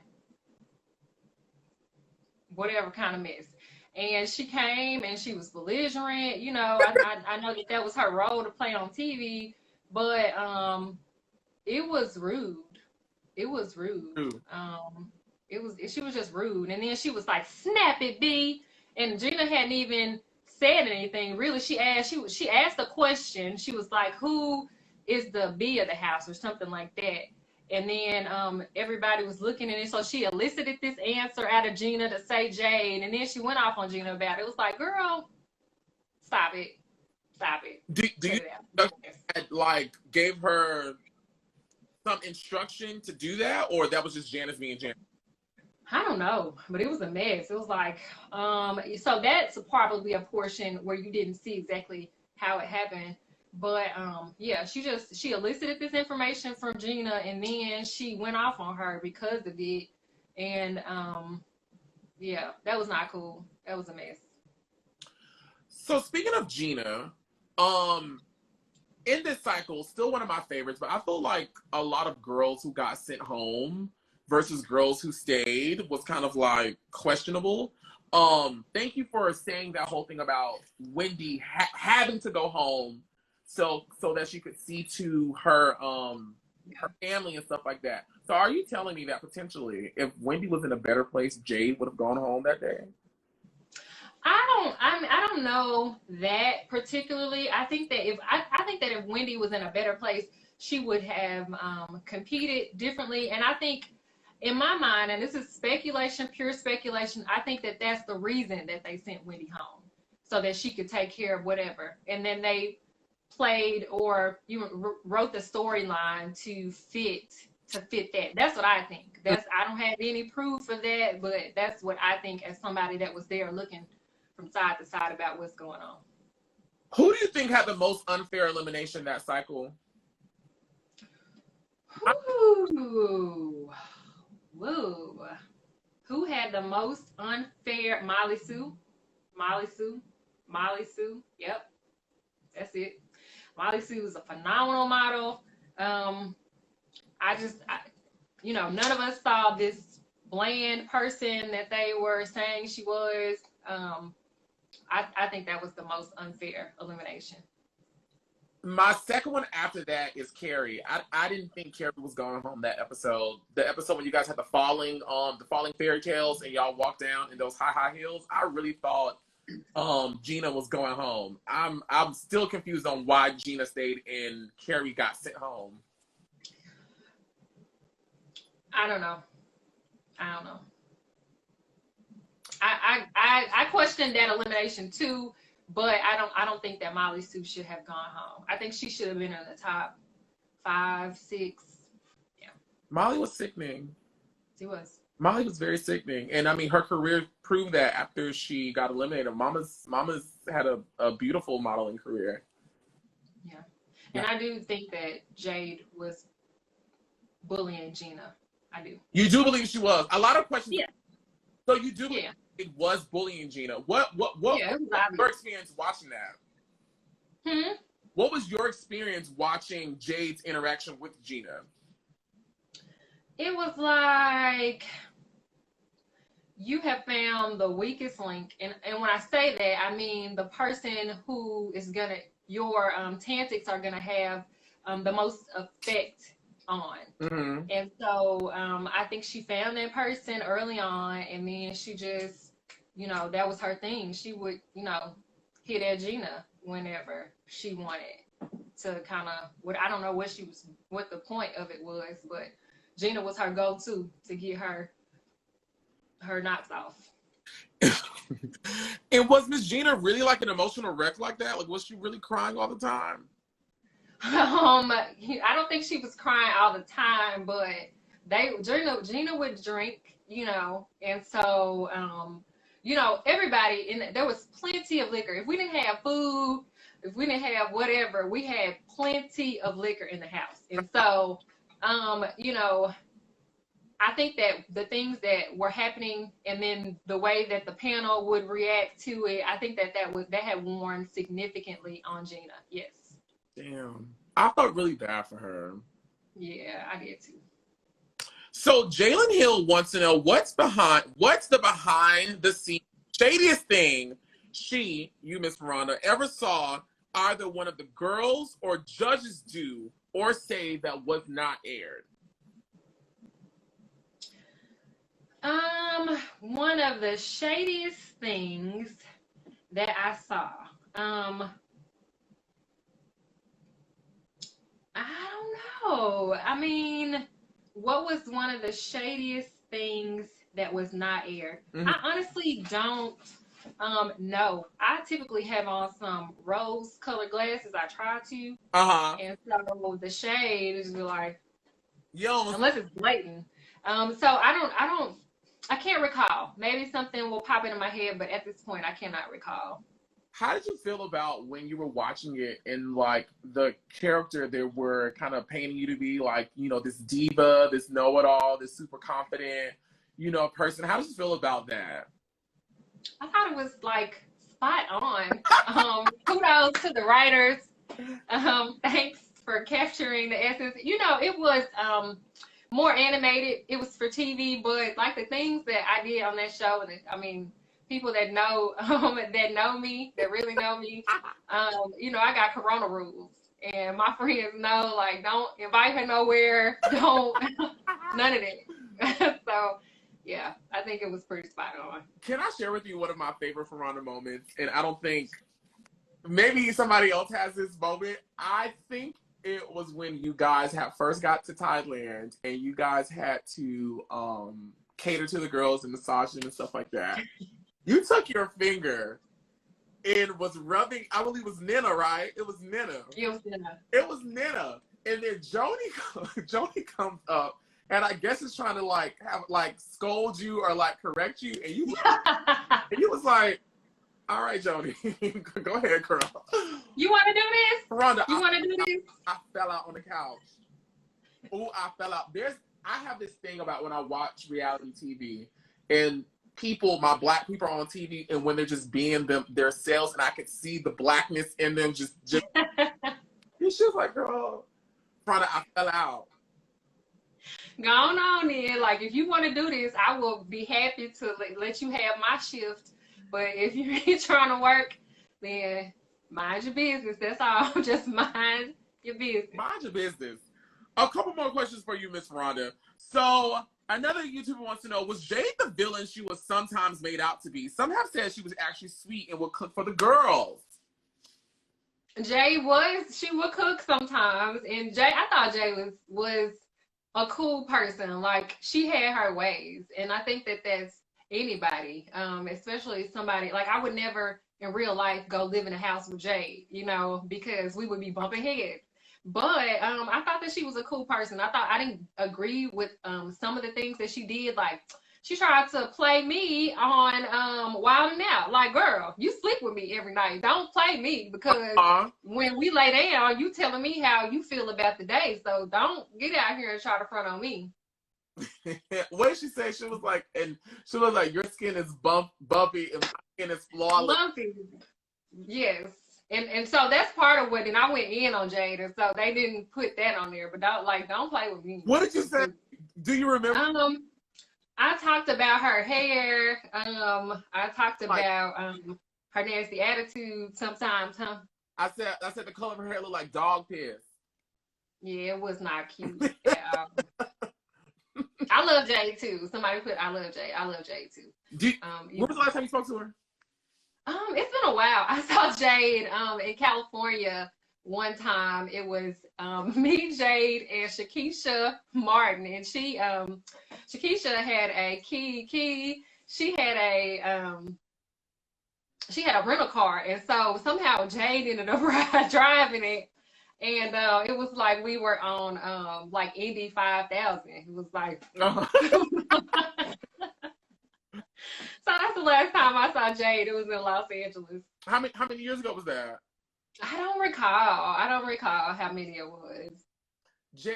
whatever kind of mess. And she came and she was belligerent. I know that was her role to play on TV, but it was rude. It was rude. She was just rude. And then she was like, "Snap it, B." And Gina hadn't even said anything really. She asked a question. She was like, "Who is the B of the house?" or something like that. And then everybody was looking at it, so she elicited this answer out of Gina to say Jade, and then she went off on Gina about it. It was like, girl, stop it. Do you like gave her some instruction to do that, or that was just Janice being Janice? I don't know, but it was a mess. It was like, so that's probably a portion where you didn't see exactly how it happened. But yeah, she elicited this information from Gina, and then she went off on her because of it. And yeah, that was not cool. That was a mess. So speaking of Gina, in this cycle, still one of my favorites, but I feel like a lot of girls who got sent home versus girls who stayed was kind of like questionable. Thank you for saying that whole thing about Wendy having to go home so that she could see to her family and stuff like that. So are you telling me that potentially if Wendy was in a better place, Jade would have gone home that day? I don't know that particularly. I think that if Wendy was in a better place, she would have competed differently. And I think in my mind, and this is speculation, pure speculation, I think that that's the reason that they sent Wendy home, so that she could take care of whatever. And then they played or wrote the storyline to fit that. That's what I think. I don't have any proof of that, but that's what I think as somebody that was there looking from side to side about what's going on. Who do you think had the most unfair elimination that cycle? Ooh. Whoa. Who had the most unfair? Mollie Sue. Yep. That's it. Mollie Sue is a phenomenal model. None of us saw this bland person that they were saying she was. I think that was the most unfair elimination. My second one after that is Carrie. I didn't think Carrie was going home that episode. The episode when you guys had the falling fairy tales and y'all walked down in those high heels. I really thought Gina was going home. I'm still confused on why Gina stayed and Carrie got sent home. I don't know. I questioned that elimination too, but I don't think that Mollie Sue should have gone home. I think she should have been in the top 5, 6. Yeah. Mollie was sickening. She was. Mollie was very sickening, and I mean her career proved that after she got eliminated. Mama's had a beautiful modeling career. Yeah, and I do think that Jade was bullying Gina. I do. You do believe she was? A lot of questions. Yeah. So you do believe it was bullying Gina? What yeah, your experience watching that? What was your experience watching Jade's interaction with Gina? It was like, you have found the weakest link. And when I say that, I mean the person who is gonna, your tantics are gonna have the most effect on. Mm-hmm. And so I think she found that person early on, and then she just, that was her thing. She would, hit at Gina whenever she wanted to kind of, I don't know what the point of it was, but Gina was her go-to to get her knots off. And was Miss Gina really like an emotional wreck like that? Like, was she really crying all the time? I don't think she was crying all the time, but Gina would drink, and so everybody there was plenty of liquor. If we didn't have food, if we didn't have whatever, we had plenty of liquor in the house. And so I think that the things that were happening, and then the way that the panel would react to it, I think that had worn significantly on Gina. Yes. Damn. I felt really bad for her. Yeah, I did too. So Jalen Hill wants to know what's the behind the scenes shadiest thing you, Miss Ferrando, ever saw either one of the girls or judges do or say that was not aired? One of the shadiest things that I saw, I don't know. I mean, what was one of the shadiest things that was not aired? Mm-hmm. I honestly don't know. I typically have on some rose-colored glasses. I try to. Uh-huh. And so the shade is like, yo, unless it's blatant. So I can't recall. Maybe something will pop into my head, but at this point, I cannot recall. How did you feel about when you were watching it and like the character they were kind of painting you to be, like, this diva, this know-it-all, this super confident, person? How did you feel about that? I thought it was like spot on. Kudos to the writers. Thanks for capturing the essence. It was more animated. It was for TV, but like the things that I did on that show, and people that know me, that really know me, I got Corona rules, and my friends know, like, don't invite her nowhere, don't none of that. So yeah, I think it was pretty spot on. Can I share with you one of my favorite Ferrando moments? And I don't think maybe somebody else has this moment. I think it was when you guys first got to Thailand and you guys had to cater to the girls and massage them and stuff like that. You took your finger and was rubbing, I believe it was Nnenna, right? It was Nnenna. It was Nnenna. It was Nnenna. And then Joanie comes up and I guess it's trying to scold you or correct you. And you was like, all right, Joanie, go ahead, girl. You want to do this? Ferrando, you want to do this? I fell out on the couch. Oh, I fell out. I have this thing about when I watch reality TV and my black people are on TV, and when they're just being themselves, and I could see the blackness in them just it's just like, girl, Ferrando, I fell out. Go on then. Like, if you want to do this, I will be happy to let you have my shift. But if you're trying to work, then mind your business. That's all. Just mind your business. Mind your business. A couple more questions for you, Miss Ferrando. So, another YouTuber wants to know, was Jade the villain she was sometimes made out to be? Some have said she was actually sweet and would cook for the girls. Jade she would cook sometimes. And I thought Jade was a cool person. Like, she had her ways. And I think that that's anybody, especially somebody, like, I would never in real life go live in a house with Jade, because we would be bumping heads. But I thought that she was a cool person. I didn't agree with some of the things that she did. Like, she tried to play me on Wild 'N Out. Like, girl, you sleep with me every night. Don't play me, because when we lay down, you telling me how you feel about the day. So don't get out here and try to front on me. What did she say? She was like, your skin is bumpy and my skin is flawless. Lumpy. Yes. And so that's part of what, and I went in on Jade, and so they didn't put that on there. But don't play with me. What did you say? Do you remember? I talked about her hair. I talked about her nasty attitude sometimes, huh? I said the color of her hair looked like dog piss. Yeah, it was not cute at all. I love Jade too. Somebody put I love Jade. I love Jade too. When was the last time you spoke to her? It's been a while. I saw Jade in California one time. It was me, Jade, and Shakisha Martin, and Shakisha had a key. She had a rental car, and so somehow Jade ended up driving it, and it was like we were on like Indy 5000. It was like. So that's the last time I saw Jade. It was in Los Angeles. How many years ago was that? I don't recall how many it was.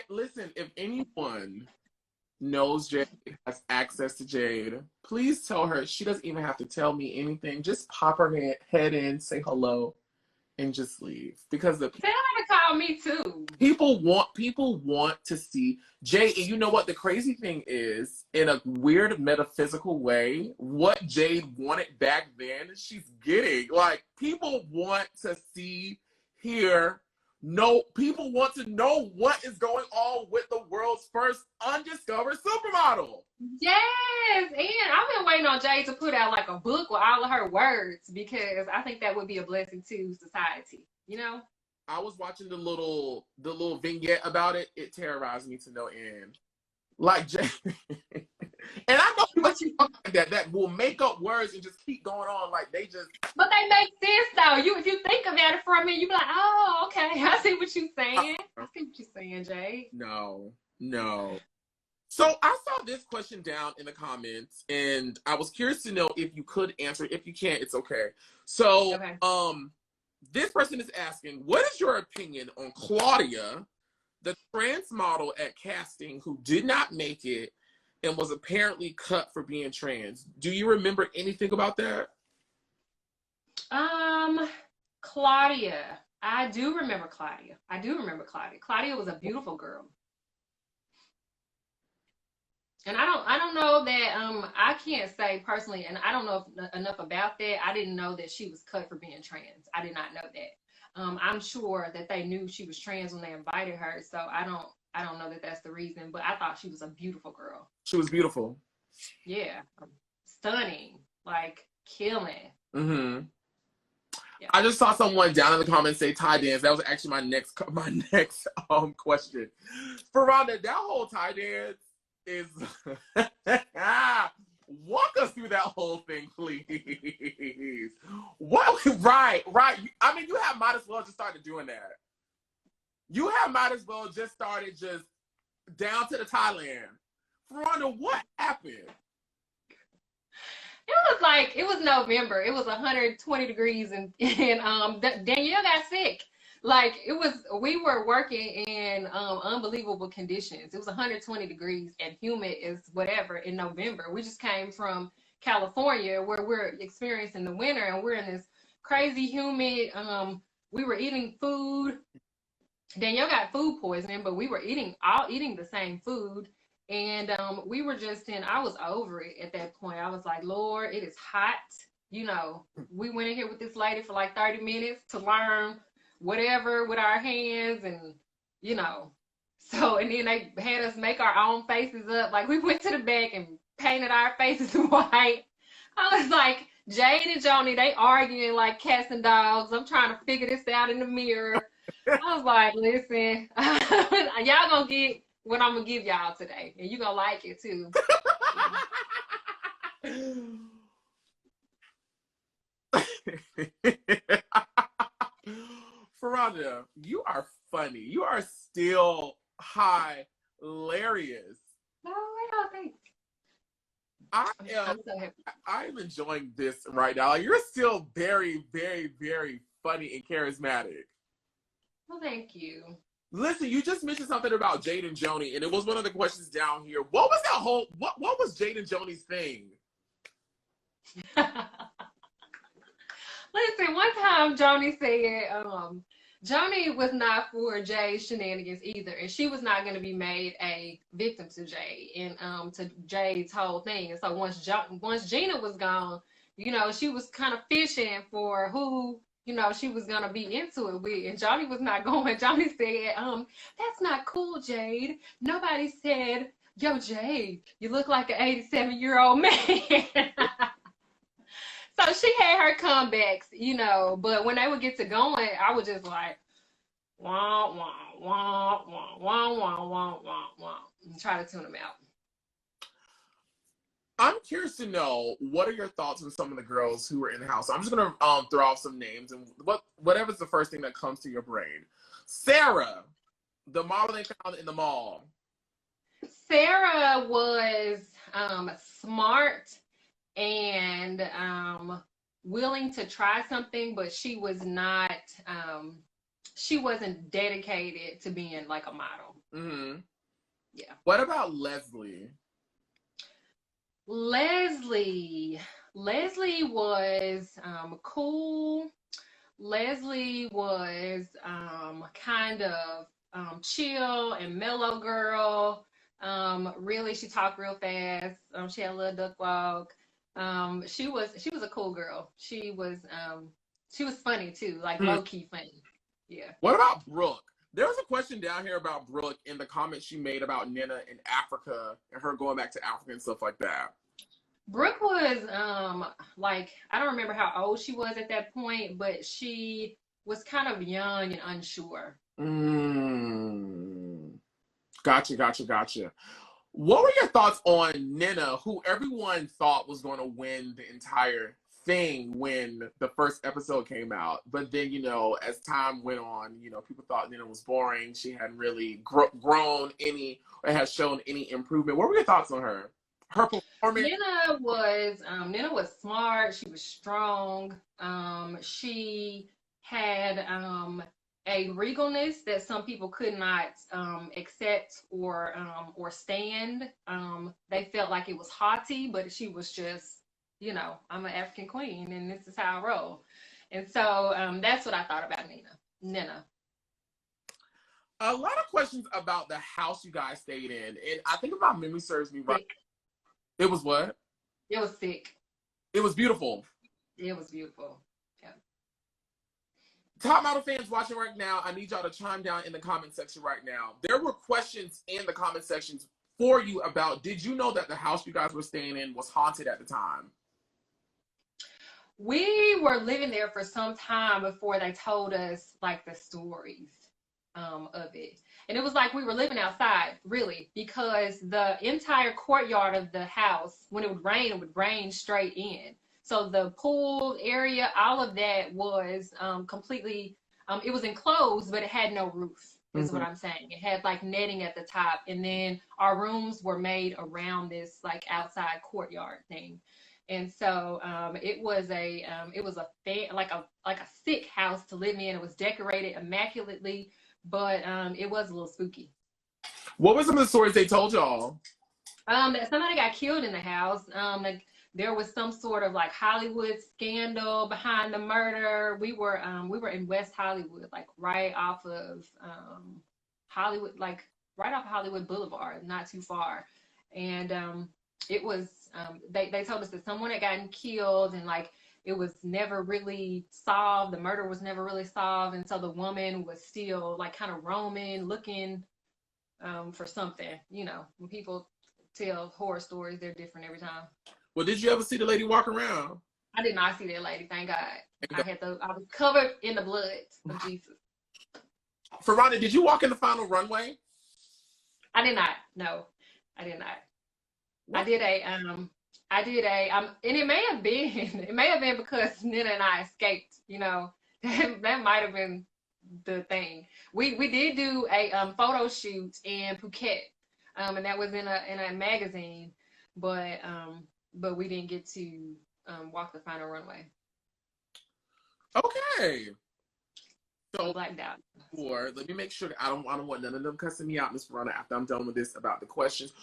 Listen, if anyone knows Jade, has access to Jade, please tell her she doesn't even have to tell me anything. Just pop her head in, say hello, and just leave. Because tell her to call me too. People want to see Jade. And you know what? The crazy thing is, in a weird metaphysical way, what Jade wanted back then, she's getting. Like, people want to see, hear, know. People want to know what is going on with the world's first undiscovered supermodel. Yes, and I've been waiting on Jade to put out like a book with all of her words, because I think that would be a blessing to society. You know. I was watching the little vignette about it. It terrorized me to no end. Like Jade, and I know what you like that will make up words and just keep going on like they just. But they make sense though. If you think about it for a minute, you be like, oh, okay, I see what you're saying. I see what you're saying, Jade. No. So I saw this question down in the comments, and I was curious to know if you could answer it. If you can't, it's okay. So, okay. This person is asking, what is your opinion on Claudia, the trans model at casting who did not make it and was apparently cut for being trans? Do you remember anything about that? Claudia. I do remember Claudia. Claudia was a beautiful girl. And I don't know that, I can't say personally, and I don't know enough about that. I didn't know that she was cut for being trans. I did not know that. I'm sure that they knew she was trans when they invited her. So I don't know that that's the reason, but I thought she was a beautiful girl. She was beautiful. Yeah. Stunning. Like, killing. Mm-hmm. Yeah. I just saw someone down in the comments say Thai dance. That was actually my next question. Ferrando, that whole Thai dance is walk us through that whole thing, please. What? Right. I mean, you might as well just started doing that. You might as well just started just down to the Thailand. Ferrando, what happened? It was November. It was 120 degrees, and Danielle got sick. Like, we were working in unbelievable conditions. It was 120 degrees and humid as whatever in November. We just came from California where we're experiencing the winter, and we're in this crazy humid. We were eating food. Danielle got food poisoning, but we were all eating the same food. And we were I was over it at that point. I was like, Lord, it is hot. You know, we went in here with this lady for like 30 minutes to learn whatever with our hands, and you know, so, and then they had us make our own faces up. Like, we went to the back and painted our faces white. I was like, Jade and Joanie, they arguing like cats and dogs. I'm trying to figure this out in the mirror. I was like, listen, y'all gonna get what I'm gonna give y'all today, and you gonna like it too. Ferrando, you are funny. You are still hilarious. Oh, thanks. I'm enjoying this right now. You're still very, very, very funny and charismatic. Well, thank you. Listen, you just mentioned something about Jade and Joanie, and it was one of the questions down here. What was that whole? What was Jade and Joanie's thing? Listen, one one time Joni said, Joni was not for Jade's shenanigans either, and she was not going to be made a victim to Jade and to Jade's whole thing. And so once Gina was gone, you know, she was kind of fishing for who, you know, she was going to be into it with, and Joni was not going. Joni said, that's not cool, Jade. Nobody said, yo, Jade, you look like an 87-year-old man. So she had her comebacks, you know, but when they would get to going, I was just like, wah, wah, wah, wah, wah, wah, wah, wah, wah, and try to tune them out. I'm curious to know, what are your thoughts on some of the girls who were in the house? I'm just going to throw off some names, and whatever's the first thing that comes to your brain. Sarah, the model they found in the mall. Sarah was smart and willing to try something, but she was not, she wasn't dedicated to being like a model. Mm-hmm. Yeah. What about Leslie? Leslie was cool. Leslie was kind of chill and mellow girl. Really, she talked real fast. She had a little duck walk. She was a cool girl. She was funny too, like low key funny. Yeah. What about Brooke? There was a question down here about Brooke in the comments she made about Nnenna in Africa and her going back to Africa and stuff like that. Brooke was like, I don't remember how old she was at that point, but she was kind of young and unsure. Gotcha. What were your thoughts on Nnenna, who everyone thought was going to win the entire thing when the first episode came out? But then, you know, as time went on, you know, people thought Nnenna was boring. She hadn't really grown any or had shown any improvement. What were your thoughts on her? Her performance? Nnenna was smart. She was strong. She had a regalness that some people could not accept or stand. They felt like it was haughty, but she was just, you know, I'm an African queen and this is how I roll. And so that's what I thought about Nnenna. A lot of questions about the house you guys stayed in. And I think if my memory serves me right, it was what? It was sick. It was beautiful. It was beautiful. Yeah. Top model fans watching right now, I need y'all to chime down in the comment section right now. There were questions in the comment sections for you about, did you know that the house you guys were staying in was haunted at the time? We were living there for some time before they told us like the stories of it. And it was like we were living outside, really, because the entire courtyard of the house, when it would rain straight in. So the pool area, all of that was completely, it was enclosed, but it had no roof, is what I'm saying. It had like netting at the top. And then our rooms were made around this like outside courtyard thing. And so it was a sick house to live in. It was decorated immaculately, but it was a little spooky. What were some of the stories they told y'all? That somebody got killed in the house. Like there was some sort of like Hollywood scandal behind the murder. We were in West Hollywood, like right off of Hollywood, like right off Hollywood Boulevard, not too far. And it was they told us that someone had gotten killed and like it was never really solved. The murder was never really solved. And so the woman was still like kind of roaming, looking for something. You know, when people tell horror stories, they're different every time. Well, did you ever see the lady walk around? I did not see that lady, thank God. I was covered in the blood of Jesus. Ferrando, did you walk in the final runway? I did not. No, I did not. What? I did a and it may have been because Nnenna and I escaped, you know. That might have been the thing. We did do a photo shoot in Phuket, and that was in a magazine, but we didn't get to walk the final runway. Okay. So blacked out. Let me make sure I don't want none of them cussing me out, Miss Ferrando, after I'm done with this about the questions.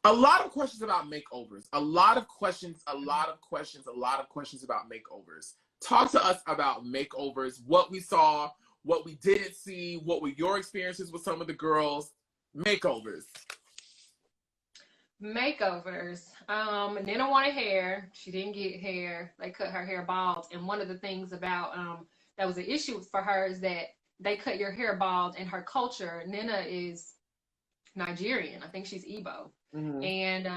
A lot of questions about makeovers. A lot of questions about makeovers. talk to us about makeovers, what we saw, what we didn't see, what were your experiences with some of the girls. Makeovers. Makeovers. Nnenna wanted hair. She didn't get hair. They cut her hair bald. And one of the things about that was an issue for her is that they cut your hair bald. In her culture, Nnenna is Nigerian. I think she's Igbo. Mm-hmm. And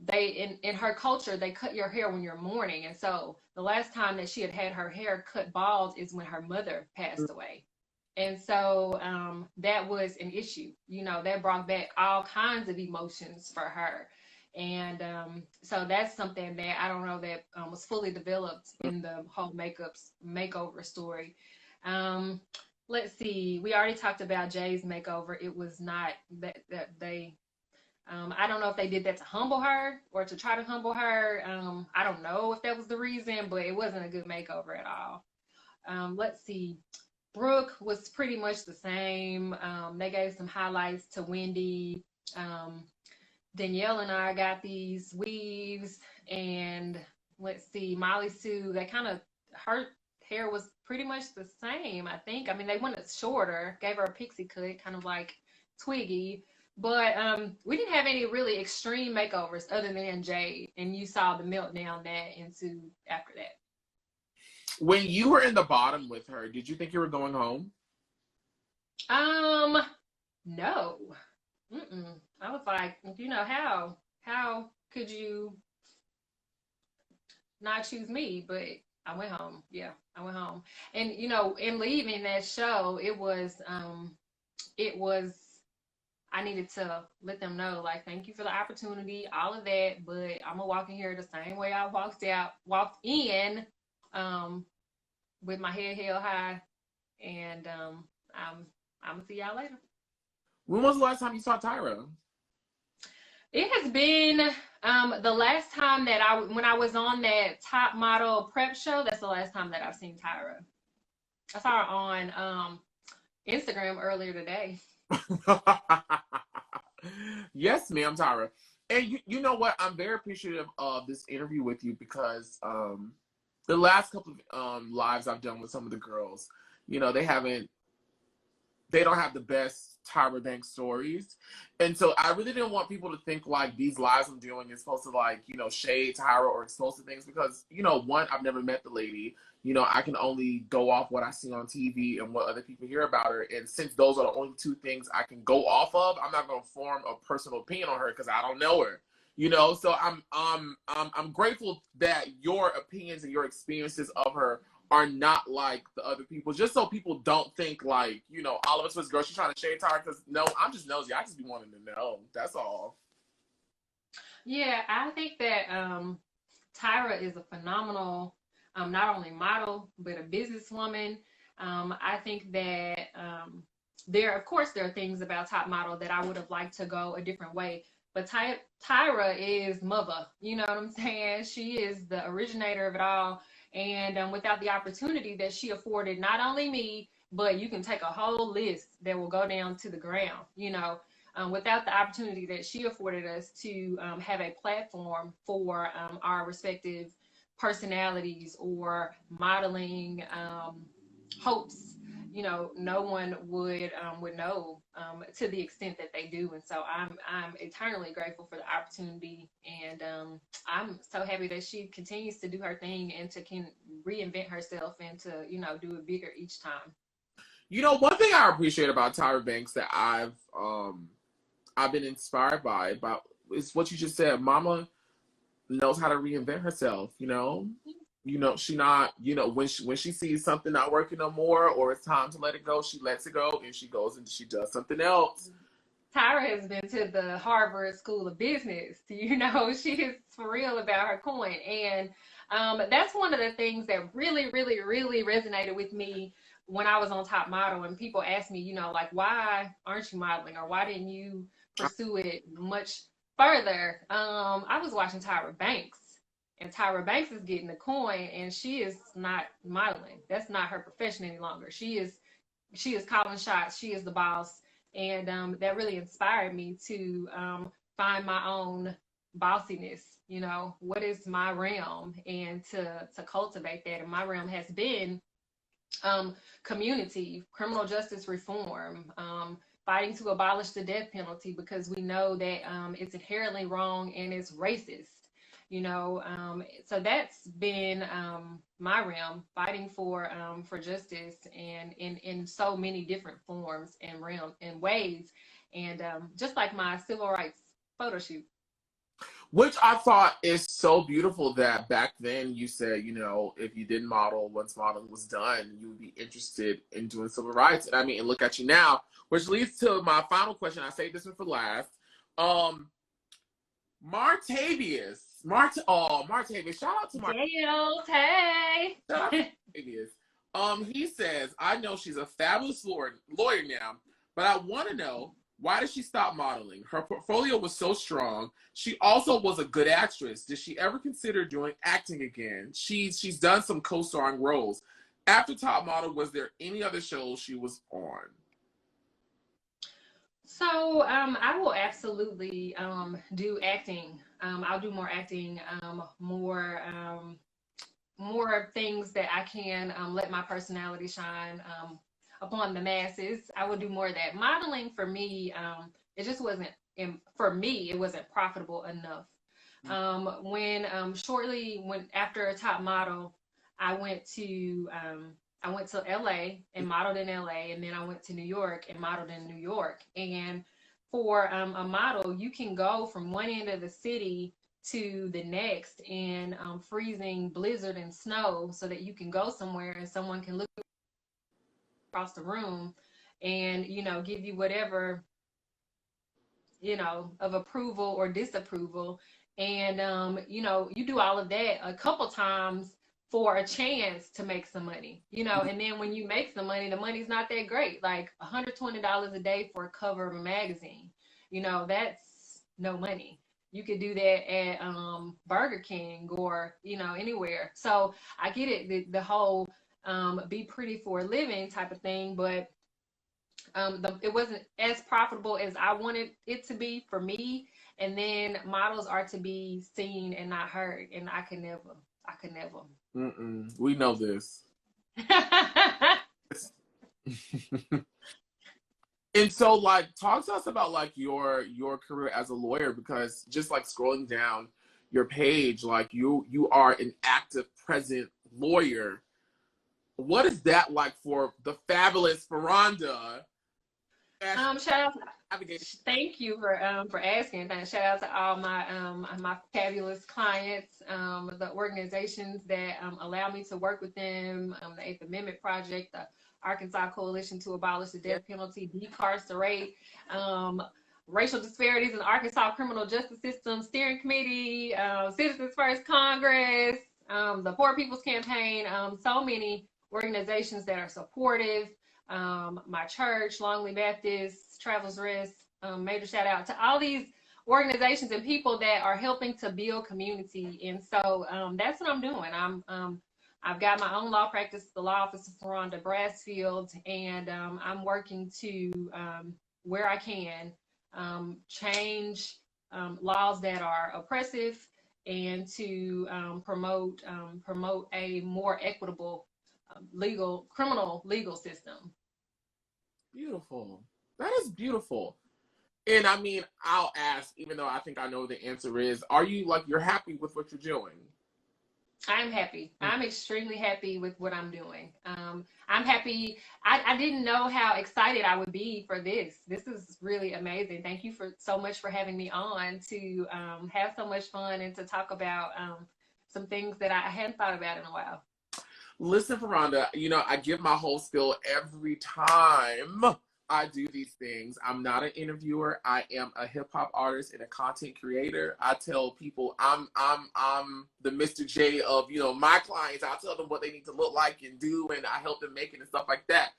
they in her culture they cut your hair when you're mourning. And so the last time that she had her hair cut bald is when her mother passed away. And so that was an issue, you know, that brought back all kinds of emotions for her. And so that's something that I don't know that was fully developed in the whole makeover story. Let's see, we already talked about Jay's makeover. It was not that they, I don't know if they did that to humble her or to try to humble her. I don't know if that was the reason, but it wasn't a good makeover at all. Let's see. Brooke was pretty much the same. They gave some highlights to Wendy. Danielle and I got these weaves, and let's see, Mollie Sue, her hair was pretty much the same, I think. I mean, they went shorter, gave her a pixie cut, kind of like Twiggy, but we didn't have any really extreme makeovers other than Jade, and you saw the meltdown that ensued after that. When you were in the bottom with her, did you think you were going home? No. I was like, you know, how could you not choose me? But I went home. Yeah, I went home. And, you know, in leaving that show, it was, I needed to let them know, like, thank you for the opportunity, all of that, but I'm gonna walk in here the same way I walked in, with my head held high, and I'm gonna see y'all later. When was the last time you saw Tyra? It has been the last time that when I was on that top model prep show, that's the last time that I've seen Tyra. I saw her on Instagram earlier today. Yes, ma'am, Tyra. And you know what? I'm very appreciative of this interview with you because the last couple of lives I've done with some of the girls, you know, they don't have the best Tyra Banks stories. And so I really didn't want people to think like these lives I'm doing is supposed to, like, you know, shade Tyra or expose to things because, you know, one, I've never met the lady. You know, I can only go off what I see on TV and what other people hear about her. And since those are the only two things I can go off of, I'm not going to form a personal opinion on her because I don't know her. You know, so I'm grateful that your opinions and your experiences of her are not like the other people, just so people don't think like, you know, Oliver Twixt girl, she's trying to shade Tyra, because no, I'm just nosy. I just be wanting to know. That's all. Yeah, I think that Tyra is a phenomenal, not only model, but a businesswoman. I think that there are things about top model that I would have liked to go a different way. But Tyra is mother, you know what I'm saying? She is the originator of it all. And without the opportunity that she afforded, not only me, but you can take a whole list that will go down to the ground, you know, without the opportunity that she afforded us to have a platform for our respective personalities or modeling hopes, you know, no one would know to the extent that they do. And so I'm eternally grateful for the opportunity, and I'm so happy that she continues to do her thing and can reinvent herself and to, you know, do it bigger each time. You know, one thing I appreciate about Tyra Banks that I've been inspired by about is what you just said. Mama knows how to reinvent herself, you know. You know, she not, you know, when she sees something not working no more or it's time to let it go, she lets it go and she goes and she does something else. Tyra has been to the Harvard School of Business. You know, she is for real about her coin. And that's one of the things that really, really, really resonated with me when I was on Top Model. And people asked me, you know, like, why aren't you modeling, or why didn't you pursue it much further? I was watching Tyra Banks. And Tyra Banks is getting the coin, and she is not modeling. That's not her profession any longer. She is calling shots. She is the boss, and that really inspired me to find my own bossiness. You know, what is my realm, and to cultivate that. And my realm has been community, criminal justice reform, fighting to abolish the death penalty, because we know that it's inherently wrong and it's racist. You know, so that's been my realm, fighting for justice, and in so many different forms and realm and ways, and just like my civil rights photo shoot. Which I thought is so beautiful that back then you said, you know, if you didn't model, once modeling was done, you would be interested in doing civil rights. And I mean, and look at you now, which leads to my final question. I saved this one for last. Martavius. Martavius. Shout out to Danielle, hey. Shout out to Martavius. He says, I know she's a fabulous lawyer now, but I want to know, why did she stop modeling? Her portfolio was so strong. She also was a good actress. Did she ever consider doing acting again? She's done some co-starring roles. After Top Model, was there any other shows she was on? So I will absolutely do acting. I'll do more acting, more things that I can let my personality shine upon the masses. I would do more of that. Modeling for me, it just wasn't, for me, it wasn't profitable enough. Shortly after Top Model, I went to LA and modeled in LA, and then I went to New York and modeled in New York. And for a model, you can go from one end of the city to the next in freezing blizzard and snow, so that you can go somewhere and someone can look across the room and, you know, give you whatever, you know, of approval or disapproval. And you know, you do all of that a couple times for a chance to make some money, you know. And then when you make some money, the money's not that great. Like $120 a day for a cover of a magazine, you know, that's no money. You could do that at Burger King or, you know, anywhere. So I get it, the whole be pretty for a living type of thing, but it wasn't as profitable as I wanted it to be for me. And then models are to be seen and not heard, and I could never. We know this. And so, like, talk to us about like your career as a lawyer, because just like scrolling down your page, like you are an active, present lawyer. What is that like for the fabulous Ferranda? Shout out to, thank you for asking. Shout out to all my fabulous clients, the organizations that allow me to work with them, the Eighth Amendment Project, the Arkansas Coalition to Abolish the Death Penalty, Decarcerate, Racial Disparities in the Arkansas Criminal Justice System Steering Committee, Citizens First Congress, the Poor People's Campaign, so many organizations that are supportive. My church, Longley Baptist, Travelers Rest, major shout out to all these organizations and people that are helping to build community. And so that's what I'm doing. I've got my own law practice, the law office of Furonda Brasfield, and I'm working to, where I can, change laws that are oppressive, and to promote a more equitable criminal legal system. Beautiful. That is beautiful. And I mean, I'll ask, even though I think I know the answer is, are you like, you're happy with what you're doing? I'm happy. I'm extremely happy with what I'm doing. I'm happy. I didn't know how excited I would be for this. This is really amazing. Thank you so much for having me on to have so much fun and to talk about some things that I hadn't thought about in a while. Listen, Ferranda, you know, I give my whole spiel every time I do these things. I'm not an interviewer. I am a hip hop artist and a content creator. I tell people I'm the Mr. J of, you know, my clients. I tell them what they need to look like and do, and I help them make it and stuff like that.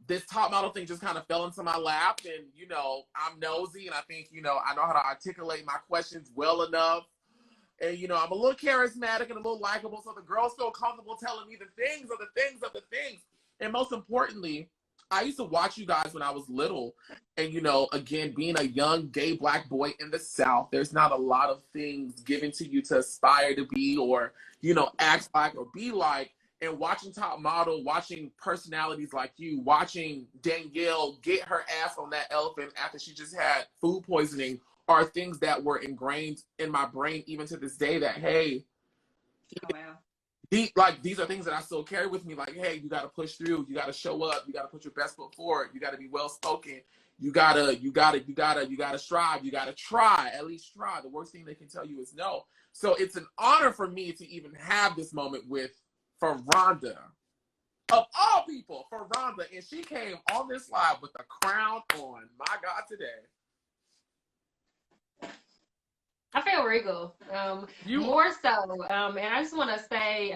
This Top Model thing just kind of fell into my lap, and, you know, I'm nosy, and I think, you know, I know how to articulate my questions well enough. And, you know, I'm a little charismatic and a little likable, so the girls feel comfortable telling me the things of the things of the things. And most importantly, I used to watch you guys when I was little. And, you know, again, being a young gay Black boy in the South, there's not a lot of things given to you to aspire to be or, you know, act like or be like. And watching Top Model, watching personalities like you, watching Danielle get her ass on that elephant after she just had food poisoning are things that were ingrained in my brain even to this day that, hey, Oh, wow. these are things that I still carry with me. Like, hey, you got to push through. You got to show up. You got to put your best foot forward. You got to be well spoken. You gotta strive. You gotta try. At least try. The worst thing they can tell you is no. So it's an honor for me to even have this moment with Ferranda, of all people, Ferranda, and she came on this live with a crown on. My God, today. I feel regal. More so. And I just want to say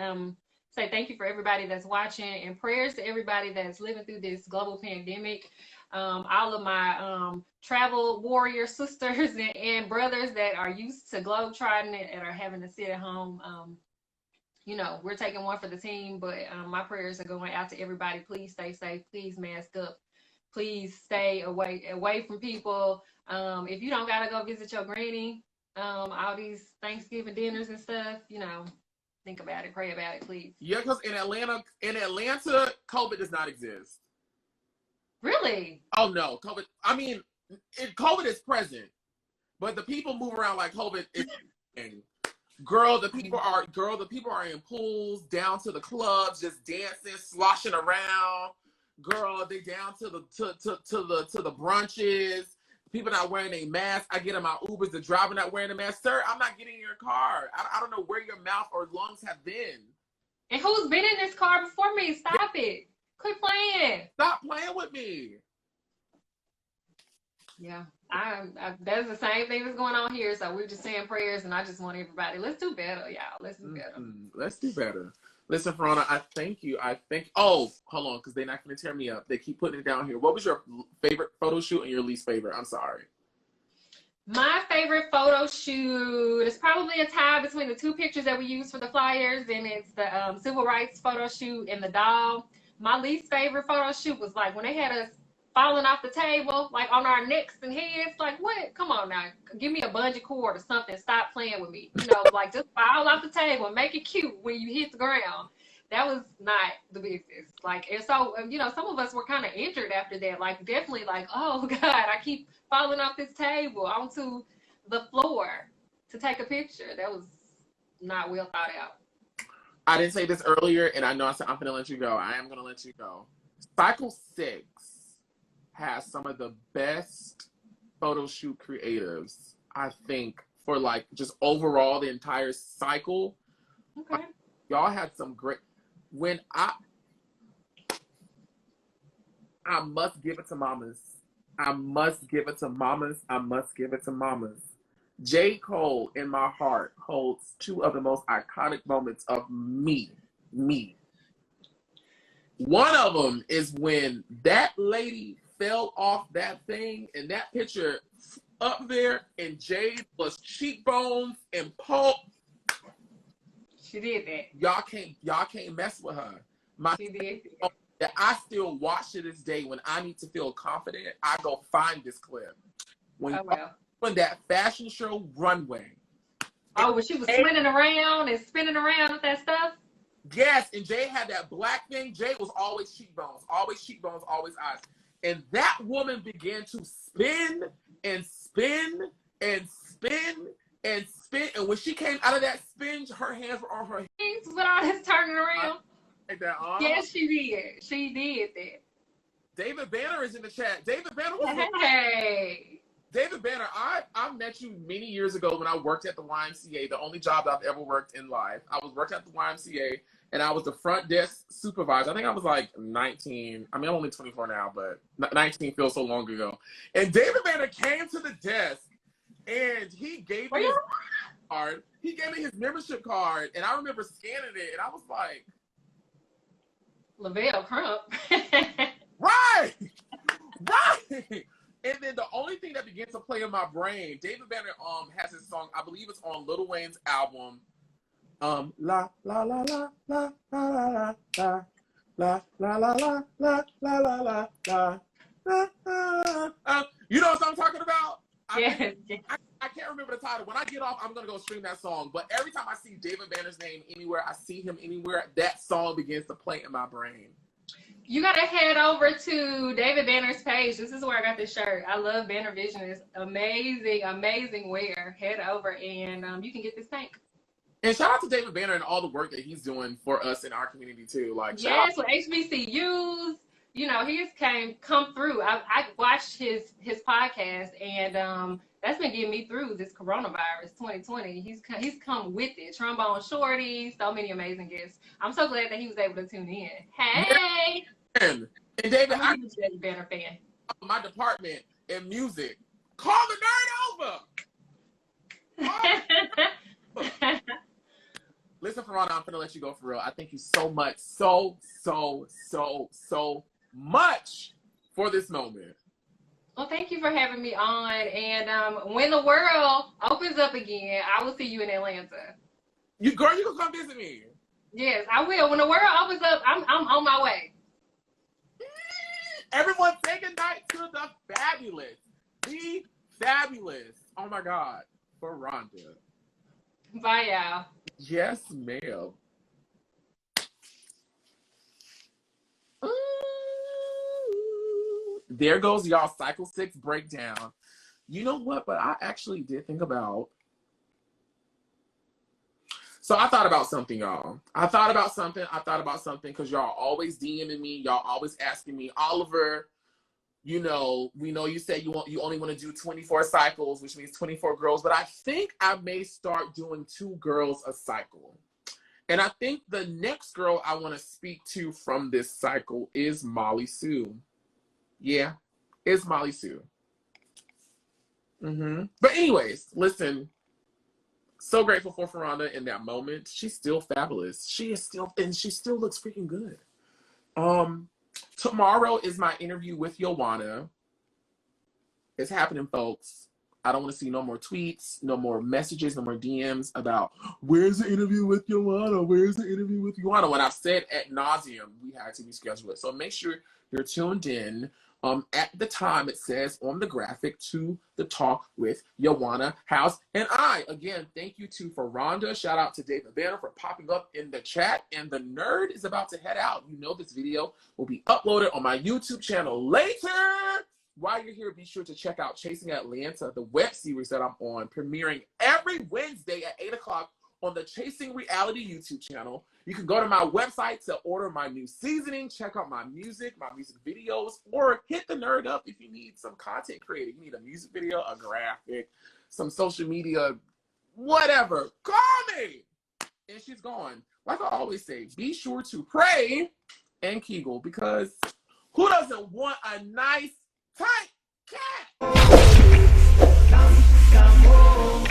thank you for everybody that's watching and prayers to everybody that's living through this global pandemic. All of my travel warrior sisters and brothers that are used to globetrotting and are having to sit at home. You know, we're taking one for the team, but my prayers are going out to everybody. Please stay safe. Please mask up. Please stay away from people. If you don't gotta go visit your granny, all these Thanksgiving dinners and stuff, you know, think about it, pray about it, please. Yeah, because in Atlanta, COVID does not exist. Really? Oh no, COVID. I mean, COVID is present, but the people move around like COVID is. Girl, the people are in pools, down to the clubs, just dancing, sloshing around. Girl, they down to the brunches. People not wearing a mask. I get in my Ubers, the driver not wearing a mask. Sir, I'm not getting in your car. I don't know where your mouth or lungs have been. And who's been in this car before me? Stop it. Quit playing. Stop playing with me. Yeah, that's the same thing that's going on here. So we're just saying prayers, and I just want everybody, let's do better, y'all. Let's do better. Let's do better. Listen, Ferrando, I thank you. Oh, hold on, because they're not going to tear me up. They keep putting it down here. What was your favorite photo shoot and your least favorite? I'm sorry. My favorite photo shoot is probably a tie between the two pictures that we used for the flyers, and it's the civil rights photo shoot and the doll. My least favorite photo shoot was like when they had us falling off the table, like on our necks and heads. Like, what? Come on now. Give me a bungee cord or something. Stop playing with me. You know, like just fall off the table and make it cute when you hit the ground. That was not the business. Like, and so, you know, some of us were kind of injured after that. Like, definitely like, oh, God, I keep falling off this table onto the floor to take a picture. That was not well thought out. I didn't say this earlier, and I know I said I'm going to let you go. I am going to let you go. Cycle 6 has some of the best photo shoot creatives, I think, for like just overall the entire cycle. Okay. Y'all had some great. When I must give it to mamas. I must give it to mamas. I must give it to mamas. Jade Cole in my heart holds two of the most iconic moments of me. One of them is when that lady fell off that thing and that picture up there and Jade was cheekbones and pulp. She did that. Y'all can't mess with her. She did that I still watch to this day when I need to feel confident. I go find this clip. When that fashion show Runway. Oh, when she was spinning around with that stuff? Yes, and Jade had that black thing. Jade was always cheekbones, always eyes. And that woman began to spin and spin and spin and spin. And when she came out of that spin, her hands were on her hips. With all this turning around. Like that, yes, she did. She did that. David Banner is in the chat. David Banner was David Banner, I met you many years ago when I worked at the YMCA, the only job I've ever worked in life. I was working at the YMCA, and I was the front desk supervisor. I think I was like 19. I mean, I'm only 24 now, but 19 feels so long ago. And David Banner came to the desk, and he gave me his card. He gave me his membership card, and I remember scanning it, and I was like, Lavelle Crump. Right! And then the only thing that began to play in my brain, David Banner has his song, I believe it's on Lil Wayne's album, La La La La La La La La. La la la la la la la la la. You know what I'm talking about? Yes. I can't remember the title. When I get off, I'm going to go stream that song. But every time I see David Banner's name anywhere, I see him anywhere, that song begins to play in my brain. You got to head over to David Banner's page. This is where I got this shirt. I love Banner Vision. It's amazing, amazing wear. Head over and you can get this tank. And shout out to David Banner and all the work that he's doing for us in our community too. Like, yes, with HBCUs, you know, he's come through. I watched his podcast, and that's been getting me through this coronavirus 2020. He's come with it. Trombone Shorty, so many amazing guests. I'm so glad that he was able to tune in. Hey, and David, I'm a David Banner fan. My department in music, call the nerd over. Listen, Ferrando, I'm gonna let you go for real. I thank you so much, so much for this moment. Well, thank you for having me on. And when the world opens up again, I will see you in Atlanta. You can come visit me. Yes, I will. When the world opens up, I'm on my way. Everyone, say goodnight to the fabulous, the fabulous. Oh my God, Ferrando. Bye, y'all. Yes, ma'am. There goes y'all cycle 6 breakdown. You know what? But I actually did think about. So I thought about something, y'all. I thought about something because y'all always DMing me. Y'all always asking me, Oliver, you know, we know you said you only want to do 24 cycles, which means 24 girls. But I think I may start doing 2 girls a cycle. And I think the next girl I want to speak to from this cycle is Mollie Sue. Yeah, it's Mollie Sue. But anyways, listen. So grateful for Furonda in that moment. She's still fabulous. She still looks freaking good. Tomorrow is my interview with Joanna. It's happening, folks. I don't want to see no more tweets, no more messages, no more DMs about where's the interview with Joanna? Where's the interview with Joanna? When I've said ad nauseum, we had to reschedule it. So make sure you're tuned in. At the time, it says on the graphic to the talk with Joanna House and I. Again, thank you to Ferrando. Shout out to David Banner for popping up in the chat. And the nerd is about to head out. You know this video will be uploaded on my YouTube channel later. While you're here, be sure to check out Chasing Atlanta, the web series that I'm on, premiering every Wednesday at 8 o'clock on the Chasing Reality YouTube channel. You can go to my website to order my new seasoning, check out my music videos, or hit the nerd up if you need some content created. You need a music video, a graphic, some social media, whatever. Call me! And she's gone. Like I always say, be sure to pray and Kegel, because who doesn't want a nice, tight cat? Come home.